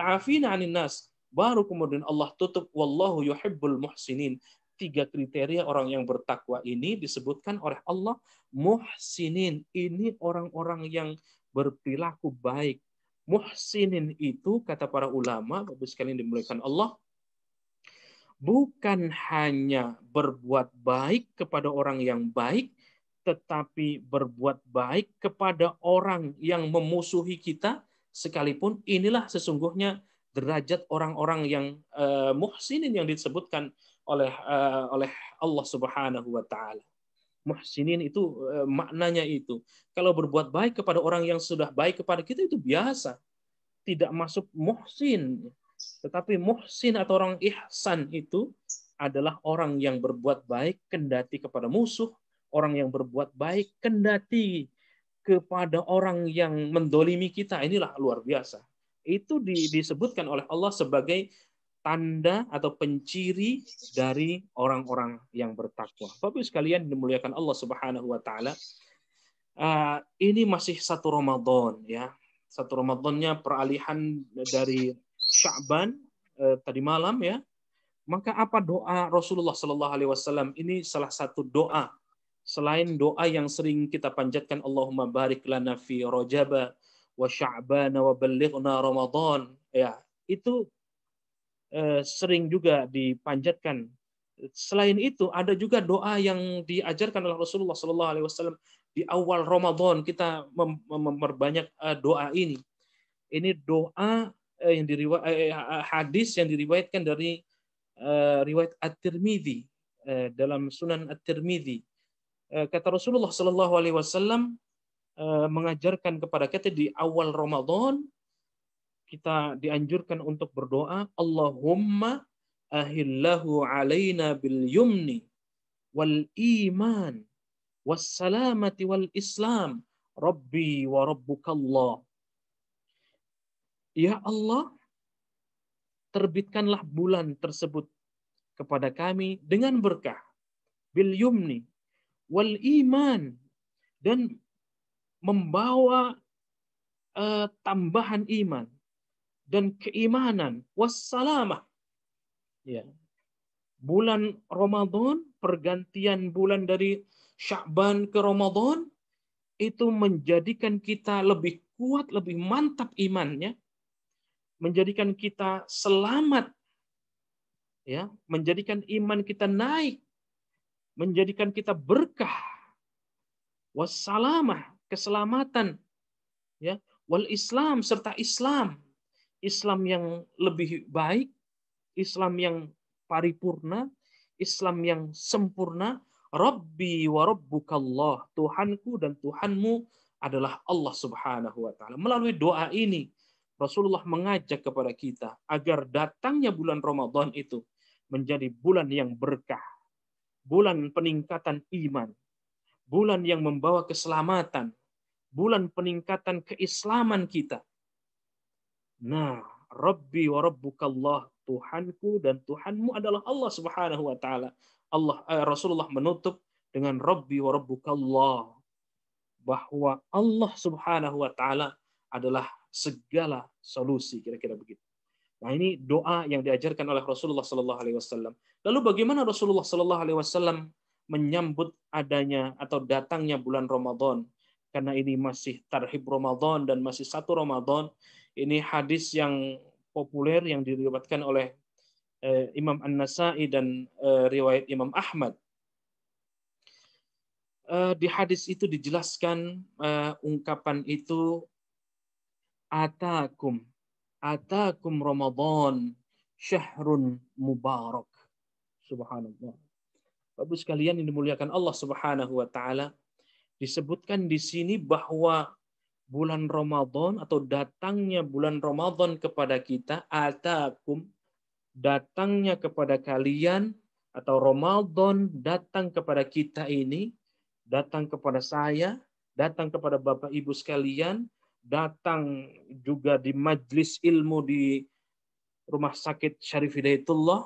'afina 'anil nas. Baru kemudian Allah tutup wallahu yuhibbul muhsinin. 3 kriteria orang yang bertakwa ini disebutkan oleh Allah muhsinin. Ini orang-orang yang berperilaku baik. Muhsinin itu kata para ulama, Bapak sekalian dimuliakan Allah, bukan hanya berbuat baik kepada orang yang baik, tetapi berbuat baik kepada orang yang memusuhi kita, sekalipun inilah sesungguhnya derajat orang-orang yang muhsinin yang disebutkan oleh Allah Subhanahu wa taala. Muhsinin itu maknanya itu. Kalau berbuat baik kepada orang yang sudah baik kepada kita itu biasa. Tidak masuk muhsin. Tetapi muhsin atau orang ihsan itu adalah orang yang berbuat baik kendati kepada musuh. Orang yang berbuat baik kendati kepada orang yang mendolimi kita. Inilah luar biasa. Itu disebutkan oleh Allah sebagai tanda atau penciri dari orang-orang yang bertakwa. Bapak sekalian dimuliakan Allah Subhanahu wa taala. ini masih satu Ramadan ya. Satu Ramadannya peralihan dari Sya'ban tadi malam ya. Maka apa doa Rasulullah Sallallahu Alaihi Wasallam? Ini salah satu doa selain doa yang sering kita panjatkan, Allahumma barik lana fi Rajab wa Sya'ban wa ballighna Ramadan. Ya, itu sering juga dipanjatkan. Selain itu ada juga doa yang diajarkan oleh Rasulullah Sallallahu Alaihi Wasallam di awal Ramadan. Kita memperbanyak doa ini. Ini doa yang hadis yang diriwayatkan dari riwayat At-Tirmidzi dalam Sunan At-Tirmidzi. Kata Rasulullah Sallallahu Alaihi Wasallam mengajarkan kepada kita di awal Ramadan, kita dianjurkan untuk berdoa, Allahumma ahillahu alaina bil yumni wal iman was salamati wal islam rabbi wa rabbukallah. Ya Allah, terbitkanlah bulan tersebut kepada kami dengan berkah, bil yumni wal iman, dan membawa tambahan iman dan keimanan, wassalamah. Ya. Bulan Ramadan, pergantian bulan dari Sya'ban ke Ramadan, itu menjadikan kita lebih kuat, lebih mantap imannya, menjadikan kita selamat, ya, menjadikan iman kita naik, menjadikan kita berkah, wassalamah, keselamatan, ya, wal Islam, serta Islam yang lebih baik, Islam yang paripurna, Islam yang sempurna. Rabbi wa rabbukallah, Tuhanku dan Tuhanmu adalah Allah Subhanahu wa taala. Melalui doa ini Rasulullah mengajak kepada kita agar datangnya bulan Ramadan itu menjadi bulan yang berkah, bulan peningkatan iman, bulan yang membawa keselamatan, bulan peningkatan keislaman kita. Nah, Rabbi wa rabbukallah, Tuhanku dan Tuhanmu adalah Allah Subhanahu wa taala. Rasulullah menutup dengan Rabbi wa rabbukallah, bahwa Allah Subhanahu wa taala adalah segala solusi, kira-kira begitu. Nah, ini doa yang diajarkan oleh Rasulullah sallallahu alaihi wasallam. Lalu bagaimana Rasulullah sallallahu alaihi wasallam menyambut adanya atau datangnya bulan Ramadan? Karena ini masih tarhib Ramadan dan masih satu Ramadan. Ini hadis yang populer yang diriwayatkan oleh Imam An-Nasa'i dan riwayat Imam Ahmad. Di hadis itu dijelaskan ungkapan itu, atakum Ramadan syahrun mubarak. Subhanallah. Bapak sekalian yang dimuliakan Allah Subhanahu wa taala, disebutkan di sini bahwa bulan Ramadan atau datangnya bulan Ramadan kepada kita, atakum, datangnya kepada kalian, atau Ramadan datang kepada kita ini, datang kepada saya, datang kepada Bapak Ibu sekalian, datang juga di majlis ilmu di Rumah Sakit Syarif Hidayatullah.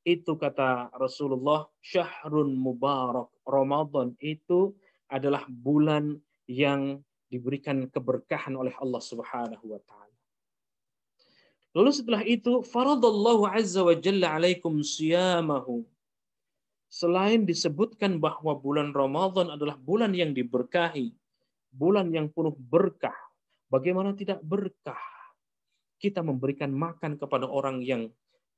Itu kata Rasulullah, syahrun mubarak. Ramadan itu adalah bulan yang diberikan keberkahan oleh Allah Subhanahu wa taala. Lalu setelah itu, faradallahu azza wa jalla alaikum siyamahu. Selain disebutkan bahwa bulan Ramadan adalah bulan yang diberkahi, bulan yang penuh berkah, bagaimana tidak berkah? Kita memberikan makan kepada orang yang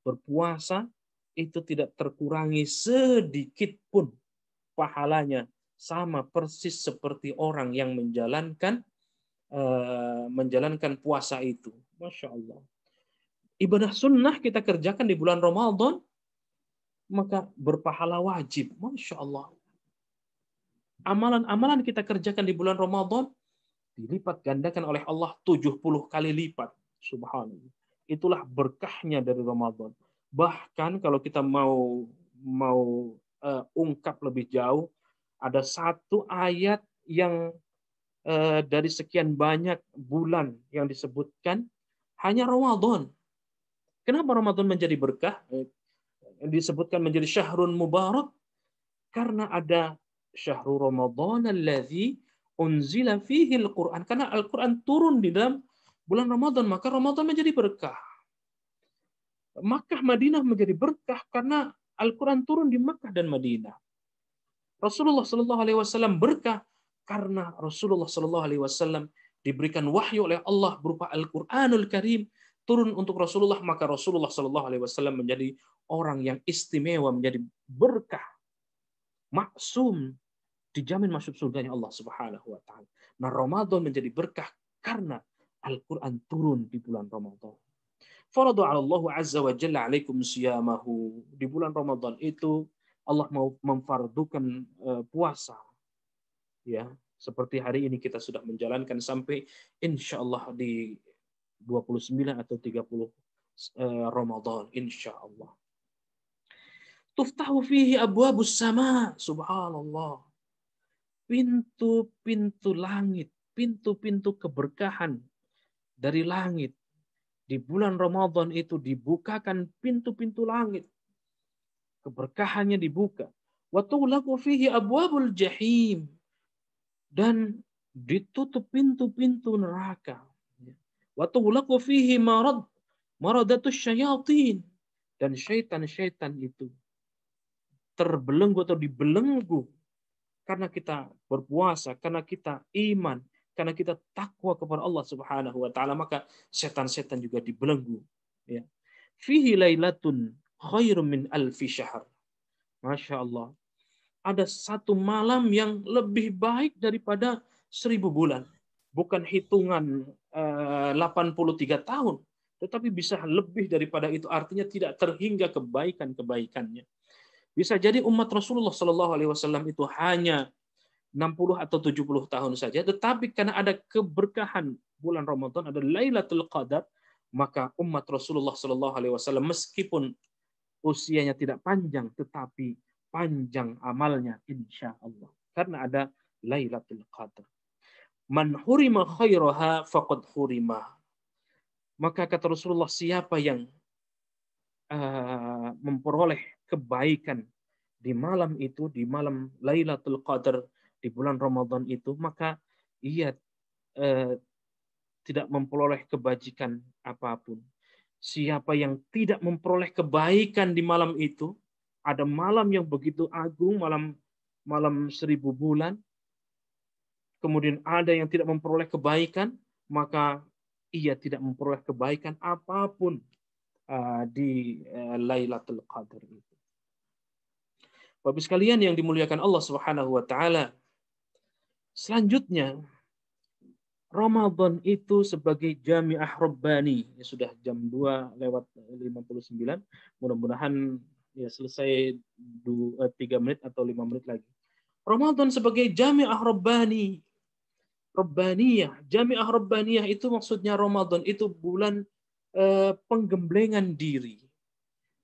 berpuasa, itu tidak terkurangi sedikit pun pahalanya, sama persis seperti orang yang menjalankan puasa itu. Masya Allah. Ibadah sunnah kita kerjakan di bulan Ramadan, maka berpahala wajib. Masya Allah. Amalan-amalan kita kerjakan di bulan Ramadan dilipat gandakan oleh Allah 70 kali lipat. Subhanallah. Itulah berkahnya dari Ramadan. Bahkan kalau kita mau ungkap lebih jauh, ada satu ayat yang dari sekian banyak bulan yang disebutkan hanya Ramadan. Kenapa Ramadan menjadi berkah? Disebutkan menjadi syahrun mubarak karena ada syahrul Ramadan alladzi unzila fihi al-Qur'an, karena Al-Qur'an turun di dalam bulan Ramadan, maka Ramadan menjadi berkah. Makkah Madinah menjadi berkah karena Al-Qur'an turun di Makkah dan Madinah. Rasulullah Shallallahu Alaihi Wasallam berkah karena Rasulullah Shallallahu Alaihi Wasallam diberikan wahyu oleh Allah berupa Al-Qur'anul Karim turun untuk Rasulullah, maka Rasulullah Shallallahu Alaihi Wasallam menjadi orang yang istimewa, menjadi berkah, maksum, dijamin masuk surganya Allah Subhanahu Wa Taala. Nah, Ramadan menjadi berkah karena Al-Quran turun di bulan Ramadan. Faradu Allah Azza wa Jalla alaikum siyamahu. Di bulan Ramadan itu Allah mau memfardukan puasa. Ya, seperti hari ini kita sudah menjalankan sampai insya Allah di 29 atau 30 Ramadan insya Allah. Tuftahu fihi abwabus sama, subhanallah. Pintu-pintu langit, pintu-pintu keberkahan dari langit. Di bulan Ramadan itu dibukakan pintu-pintu langit. Keberkahannya dibuka. Wa tughlaqu fihi abwabul jahim. Dan ditutup pintu-pintu neraka. Wa tughlaqu fihi maradatus syayatin. Dan syaitan-syaitan itu terbelenggu atau dibelenggu karena kita berpuasa, karena kita iman, karena kita takwa kepada Allah Subhanahu wa taala, maka setan-setan juga dibelenggu. Ya. Fihi lailatun khairum min alfi syahr. Masya Allah. Ada satu malam yang lebih baik daripada 1000 bulan. Bukan hitungan 83 tahun, tetapi bisa lebih daripada itu. Artinya tidak terhingga kebaikan-kebaikannya. Bisa jadi umat Rasulullah Shallallahu Alaihi Wasallam itu hanya 60 atau 70 tahun saja, tetapi karena ada keberkahan bulan Ramadan, ada Lailatul Qadar, maka umat Rasulullah Shallallahu Alaihi Wasallam meskipun usianya tidak panjang, tetapi panjang amalnya insya Allah, karena ada Lailatul Qadar. Man hurima khairaha faqad hurima. Maka kata Rasulullah, siapa yang memperoleh kebaikan di malam itu, di malam Lailatul Qadar, di bulan Ramadan itu, maka ia tidak memperoleh kebajikan apapun. Siapa yang tidak memperoleh kebaikan di malam itu, ada malam yang begitu agung, malam 1000 bulan, kemudian ada yang tidak memperoleh kebaikan, maka ia tidak memperoleh kebaikan apapun di Lailatul Qadar itu. Bapak sekalian yang dimuliakan Allah Subhanahu wa taala, selanjutnya Ramadan itu sebagai Jami'ah Rabbani. Ya, sudah jam 2:59. Mudah-mudahan ya selesai 3 menit atau 5 menit lagi. Ramadan sebagai Jami'ah Rabbani. Rabbaniyah. Jami'ah Rabbaniyah itu maksudnya Ramadan itu bulan penggemblengan diri.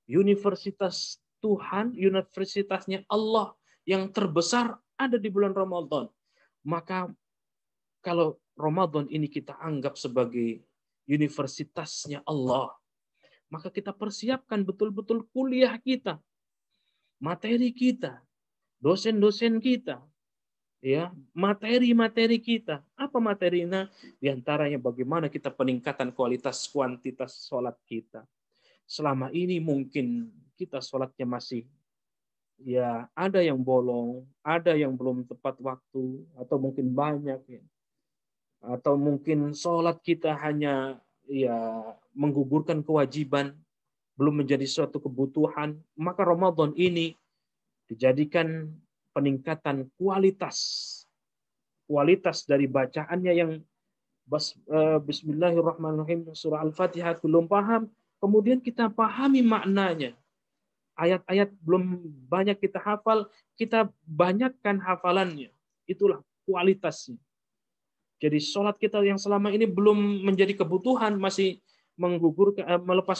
Universitas Tuhan, universitasnya Allah yang terbesar ada di bulan Ramadan. Maka kalau Ramadan ini kita anggap sebagai universitasnya Allah, maka kita persiapkan betul-betul kuliah kita, materi kita, dosen-dosen kita, ya, materi-materi kita. Apa materinya? Di antaranya bagaimana kita peningkatan kualitas kuantitas sholat kita. Selama ini mungkin kita sholatnya masih ya ada yang bolong, ada yang belum tepat waktu, atau mungkin banyak ya. Atau mungkin sholat kita hanya ya menggugurkan kewajiban, belum menjadi suatu kebutuhan. Maka Ramadan ini dijadikan peningkatan kualitas dari bacaannya yang Bismillahirrahmanirrahim surah Al-Fatihah belum paham, kemudian kita pahami maknanya. Ayat-ayat belum banyak kita hafal, kita banyakkan hafalannya. Itulah kualitasnya. Jadi sholat kita yang selama ini belum menjadi kebutuhan, masih melepas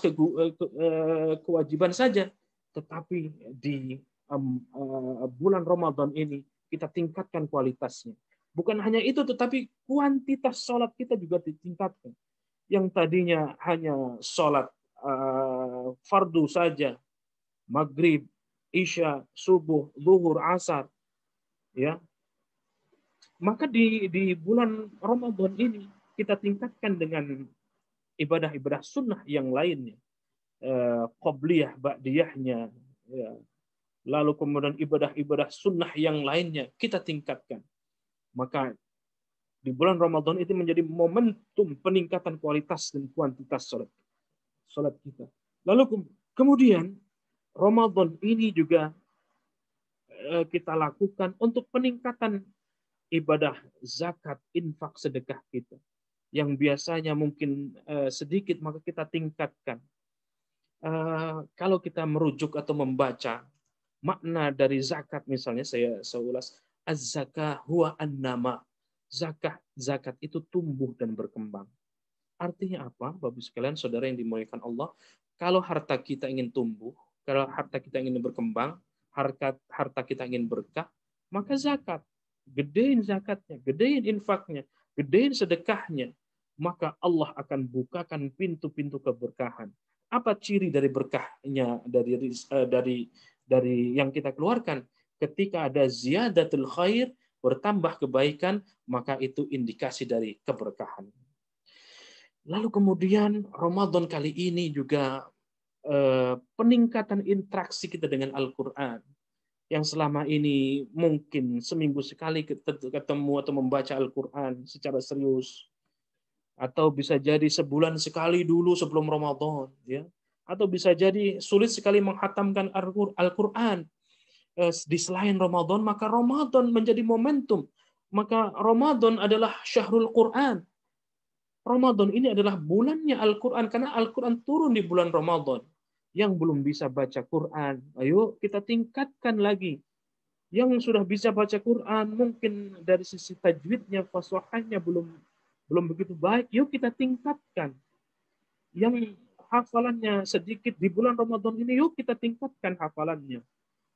kewajiban saja. Tetapi di bulan Ramadan ini kita tingkatkan kualitasnya. Bukan hanya itu, tetapi kuantitas sholat kita juga ditingkatkan. Yang tadinya hanya sholat fardu saja, maghrib, isya, subuh, zuhur, asar, ya, Maka di bulan Ramadan ini kita tingkatkan dengan ibadah-ibadah sunnah yang lainnya. Qobliyah, ba'diyahnya, ya. Lalu kemudian ibadah-ibadah sunnah yang lainnya kita tingkatkan. Maka di bulan Ramadan itu menjadi momentum peningkatan kualitas dan kuantitas salat kita. Lalu kemudian Ramadan ini juga kita lakukan untuk peningkatan ibadah zakat, infak, sedekah kita. Yang biasanya mungkin sedikit, maka kita tingkatkan. Kalau kita merujuk atau membaca makna dari zakat, misalnya saya ulas, az-zakah huwa an-nama. Zakat itu tumbuh dan berkembang. Artinya apa, Bapak sekalian, saudara yang dimuliakan Allah? Kalau harta kita ingin tumbuh, kalau harta kita ingin berkembang, harta kita ingin berkah, maka zakat. Gedein zakatnya, gedein infaknya, gedein sedekahnya, maka Allah akan bukakan pintu-pintu keberkahan. Apa ciri dari berkahnya, dari yang kita keluarkan? Ketika ada ziyadatul khair, bertambah kebaikan, maka itu indikasi dari keberkahan. Lalu kemudian Ramadan kali ini juga peningkatan interaksi kita dengan Al-Quran. Yang selama ini mungkin seminggu sekali ketemu atau membaca Al-Quran secara serius. Atau bisa jadi sebulan sekali dulu sebelum Ramadan. Ya. Atau bisa jadi sulit sekali menghatamkan Al-Quran di selain Ramadan, maka Ramadan menjadi momentum. Maka Ramadan adalah syahrul Quran. Ramadan ini adalah bulannya Al-Quran, karena Al-Quran turun di bulan Ramadan. Yang belum bisa baca Quran, ayo kita tingkatkan lagi. Yang sudah bisa baca Quran, mungkin dari sisi tajwidnya, fasahahnya belum begitu baik, yuk kita tingkatkan. Yang hafalannya sedikit di bulan Ramadan ini, yuk kita tingkatkan hafalannya.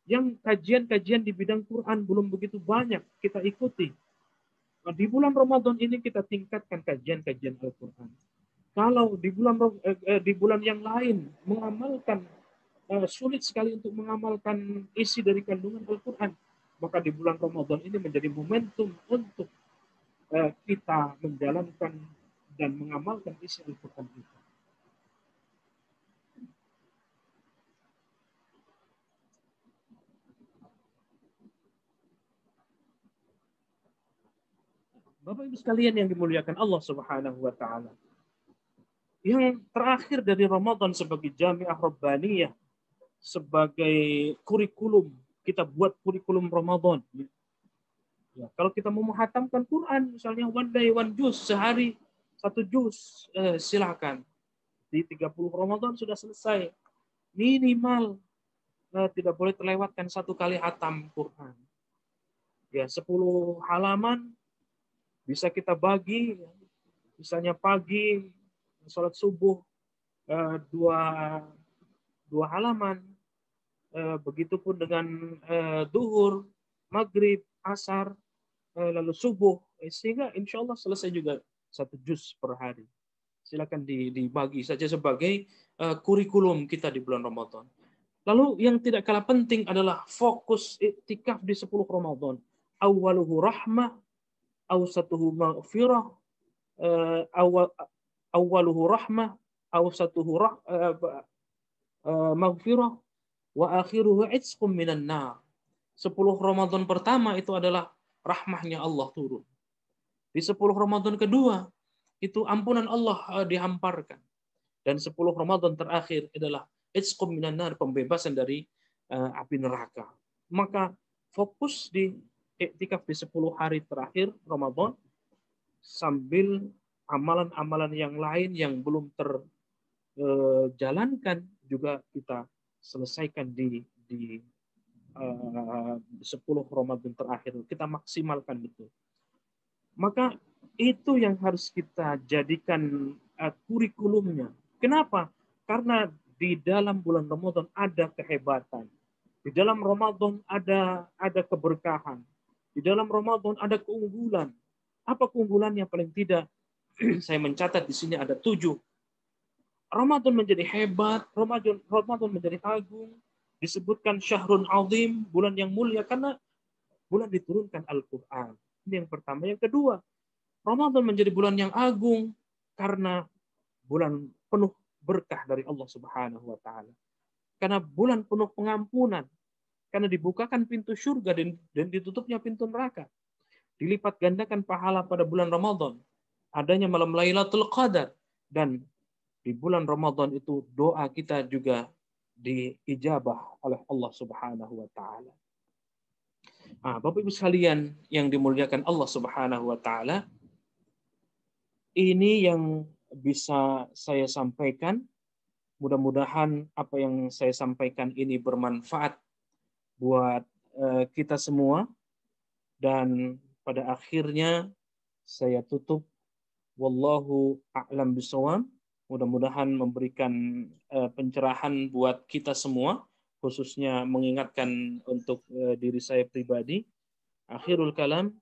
Yang kajian-kajian di bidang Quran belum begitu banyak, kita ikuti. Di bulan Ramadan ini kita tingkatkan kajian-kajian Al-Quran. Kalau di bulan yang lain mengamalkan, sulit sekali untuk mengamalkan isi dari kandungan Al-Quran, maka di bulan Ramadan ini menjadi momentum untuk kita menjalankan dan mengamalkan isi Al-Quran itu. Bapak Ibu sekalian yang dimuliakan Allah Subhanahu wa taala. Yang terakhir dari Ramadan sebagai Jami'ah Rabbaniyah, sebagai kurikulum, kita buat kurikulum Ramadan. Ya, kalau kita mau menghatamkan Quran, misalnya one day one juz, sehari 1 juz, silakan. Di 30 Ramadan sudah selesai. Minimal tidak boleh terlewatkan 1 kali hatam Quran. Ya, 10 halaman bisa kita bagi, misalnya pagi sholat subuh 2 halaman, begitupun dengan duhur, maghrib, asar, lalu subuh, sehingga insya Allah selesai juga 1 juz per hari. Silakan dibagi saja sebagai kurikulum kita di bulan Ramadan. Lalu yang tidak kalah penting adalah fokus iktikaf di 10 Ramadan. Awaluhu rahmah, awsatuhu maghfirah, awaluhu rahmah, awsatuhu maghfirah, wa akhiruhu itsqum minan nar. 10 Ramadan pertama itu adalah rahmahnya Allah turun. Di 10 Ramadan kedua itu ampunan Allah dihamparkan. Dan 10 Ramadan terakhir adalah itsqum minan nar, pembebasan dari api neraka. Maka fokus di iktikaf di 10 hari terakhir Ramadan, sambil amalan-amalan yang lain yang belum terjalankan juga kita selesaikan di 10 Ramadan terakhir. Kita maksimalkan betul. Maka itu yang harus kita jadikan kurikulumnya. Kenapa? Karena di dalam bulan Ramadan ada kehebatan. Di dalam Ramadan ada keberkahan. Di dalam Ramadan ada keunggulan. Apa keunggulannya? Paling tidak saya mencatat di sini ada 7. Ramadan menjadi hebat, Ramadan menjadi agung, disebutkan syahrun azim, bulan yang mulia karena bulan diturunkan Al-Quran. Ini yang pertama. Yang kedua, Ramadan menjadi bulan yang agung karena bulan penuh berkah dari Allah Subhanahu wa taala. Karena bulan penuh pengampunan. Karena dibukakan pintu surga dan ditutupnya pintu neraka. Dilipat gandakan pahala pada bulan Ramadan. Adanya malam Lailatul Qadar. Dan di bulan Ramadan itu doa kita juga diijabah oleh Allah Subhanahu wa taala. Bapak Ibu sekalian yang dimuliakan Allah Subhanahu wa taala, ini yang bisa saya sampaikan. Mudah-mudahan apa yang saya sampaikan ini bermanfaat buat kita semua. Dan pada akhirnya saya tutup, wallahu a'lam bishawab. Mudah-mudahan memberikan pencerahan buat kita semua, khususnya mengingatkan untuk diri saya pribadi. Akhirul kalam,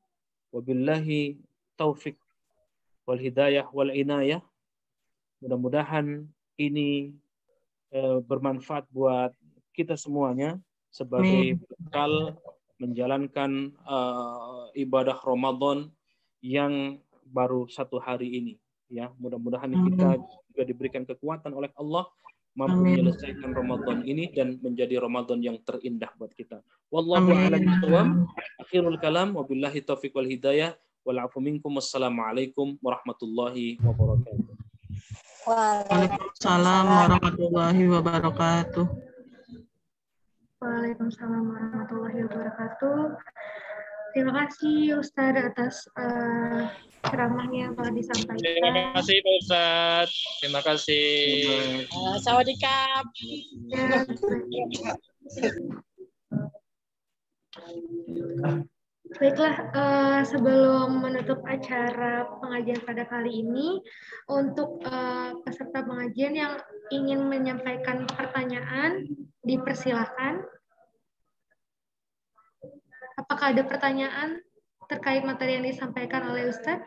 wabillahi taufik wal hidayah wal inayah. Mudah-mudahan ini bermanfaat buat kita semuanya sebagai bekal menjalankan ibadah Ramadan yang baru 1 hari ini. Ya, mudah-mudahan kita juga diberikan kekuatan oleh Allah mampu menyelesaikan Ramadan ini dan menjadi Ramadan yang terindah buat kita. Wallahu a'lam bishawab. Akhirul kalam, wabillahi taufiq wal hidayah, wal afu minkum. Wassalamualaikum warahmatullahi wabarakatuh. Waalaikumsalam warahmatullahi wabarakatuh. Waalaikumsalam warahmatullahi wabarakatuh. Terima kasih Ustadz atas ceramahnya yang telah disampaikan. Terima kasih Pak Ustadz. Terima kasih. Sawadikap. Baiklah, sebelum menutup acara pengajian pada kali ini, untuk peserta pengajian yang ingin menyampaikan pertanyaan, dipersilakan. Apakah ada pertanyaan terkait materi yang disampaikan oleh Ustadz?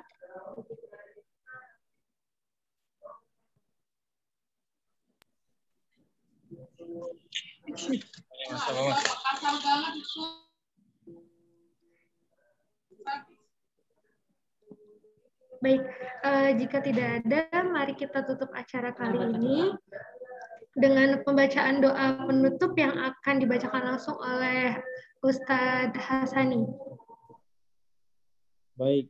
Baik, jika tidak ada, mari kita tutup acara kali ini dengan pembacaan doa penutup yang akan dibacakan langsung oleh Ustadz Hasani. Baik,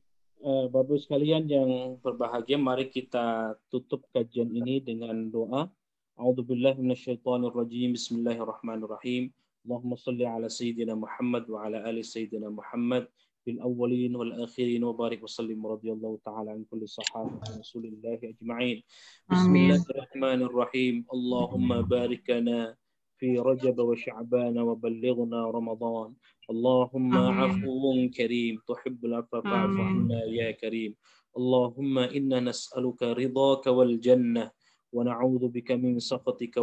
Bapak sekalian yang berbahagia, mari kita tutup kajian ini dengan doa. A'udzubillahi minasyaitonirrajim. Bismillahirrahmanirrahim. Allahumma shalli ala sayyidina Muhammad wa ala ali sayyidina Muhammad fil awwalin wal akhirin wa barik wa sallim radhiyallahu ta'ala an kulli sahabati Rasulillahi ajma'in. Bismillahirrahmanirrahim. Allahumma barik lana في رجب وشعبان وبلغنا رمضان. اللهم عفو كريم تحب العفو فاعف عنا يا كريم. اللهم إنا نسألك رضاك والجنة ونعوذ بك من سخطك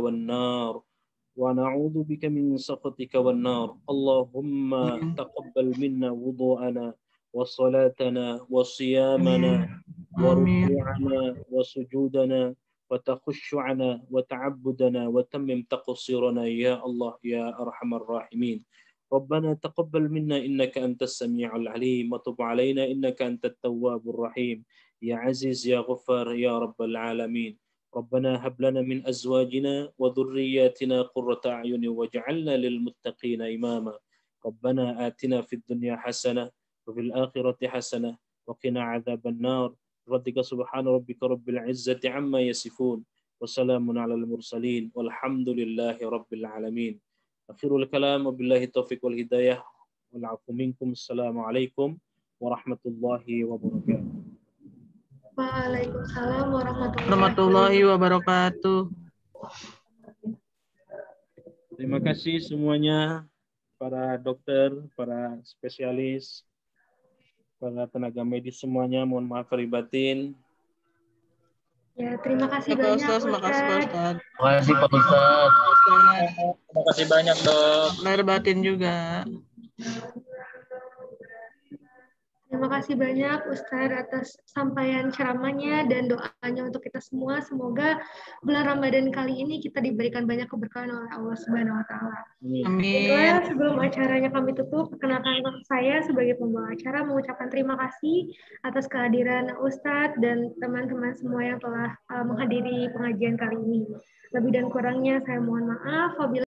والنار اللهم تقبل منا وضوءنا وصلاتنا وصيامنا وركوعنا وسجودنا وتخشعنا وتعبدنا وتمم تقصيرنا يا الله يا أرحم الراحمين. ربنا تقبل منا إنك أنت السميع العليم وتب علينا إنك أنت التواب الرحيم يا عزيز يا غفار يا رب العالمين. ربنا هب لنا من أزواجنا وذرياتنا قرة أعين واجعلنا للمتقين إماما. ربنا آتنا في الدنيا حسنة وفي الآخرة حسنة وقنا عذاب النار. رضيك سبحان ربك رب العزة عما يصفون وسلام على المرسلين والحمد لله رب العالمين. آخر الكلام وبالله التوفيق والهداية والعفو منكم. السلام عليكم ورحمة الله وبركاته. Waalaikumsalam warahmatullahi wabarakatuh. Terima kasih semuanya, para dokter, para spesialis, para tenaga medis semuanya, mohon maaf lahir batin. Ya, terima kasih banyak Ustaz. Terima kasih Pak Ustaz. Terima kasih Pak Ustaz. Terima kasih banyak Dok. Lahir batin juga. Terima kasih banyak Ustadz atas sampaian ceramahnya dan doanya untuk kita semua. Semoga bulan Ramadan kali ini kita diberikan banyak keberkahan oleh Allah Subhanahu wa taala. Amin. Sebelum acaranya kami tutup, perkenalkan saya sebagai pembawa acara mengucapkan terima kasih atas kehadiran Ustadz dan teman-teman semua yang telah menghadiri pengajian kali ini. Lebih dan kurangnya saya mohon maaf.